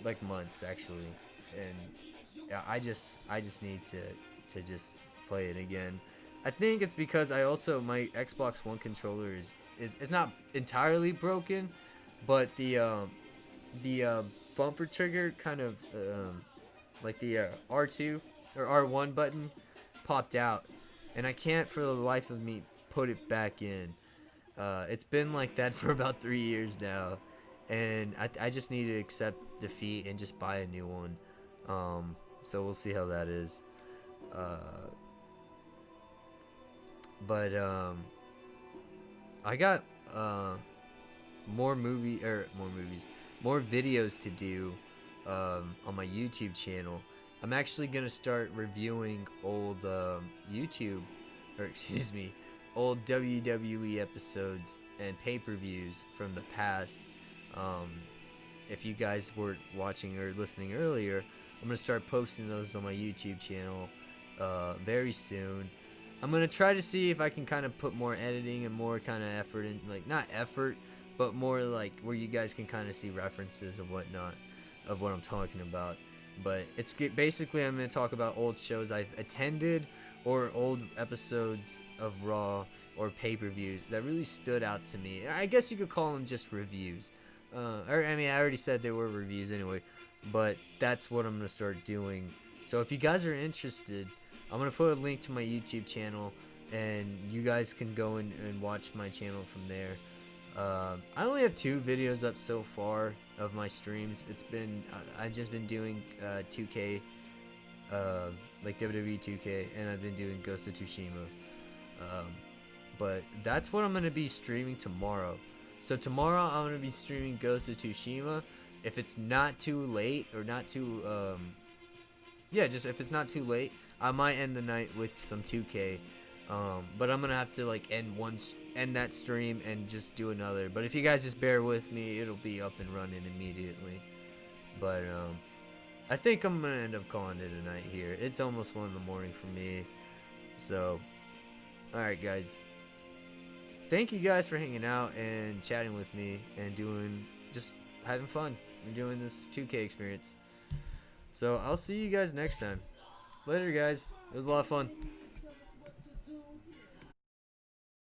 like months actually, and yeah, I just need to just play it again. I think it's because my Xbox One controller is not entirely broken, but the bumper trigger kind of like the R2 or R1 button popped out, and I can't for the life of me put it back in. It's been like that for about 3 years now, and I just need to accept defeat and just buy a new one. So we'll see how that is. But I got more videos to do on my YouTube channel. I'm actually gonna start reviewing old old WWE episodes and pay-per-views from the past. If you guys were watching or listening earlier, I'm gonna start posting those on my YouTube channel very soon. I'm gonna try to see if I can kind of put more editing and more kind of effort in, like, not effort, but more like where you guys can kind of see references and whatnot. of what I'm talking about. But basically I'm going to talk about old shows I've attended or old episodes of Raw or pay-per-views that really stood out to me. I guess you could call them just reviews. I mean, I already said they were reviews anyway, but that's what I'm going to start doing. So if you guys are interested, I'm going to put a link to my YouTube channel, and you guys can go and watch my channel from there. I only have 2 videos up so far of my streams. It's been I've just been doing 2K, like WWE2K, and I've been doing Ghost of Tsushima. But that's what I'm gonna be streaming tomorrow. So tomorrow I'm gonna be streaming Ghost of Tsushima. If it's not too late or not too just if it's not too late, I might end the night with some 2K. But I'm gonna have to like end that stream and just do another. But if you guys just bear with me, it'll be up and running immediately. But I think I'm gonna end up calling it a night here. It's almost 1 in the morning for me. So, alright guys. Thank you guys for hanging out and chatting with me and just having fun and doing this 2K experience. So I'll see you guys next time. Later guys. It was a lot of fun.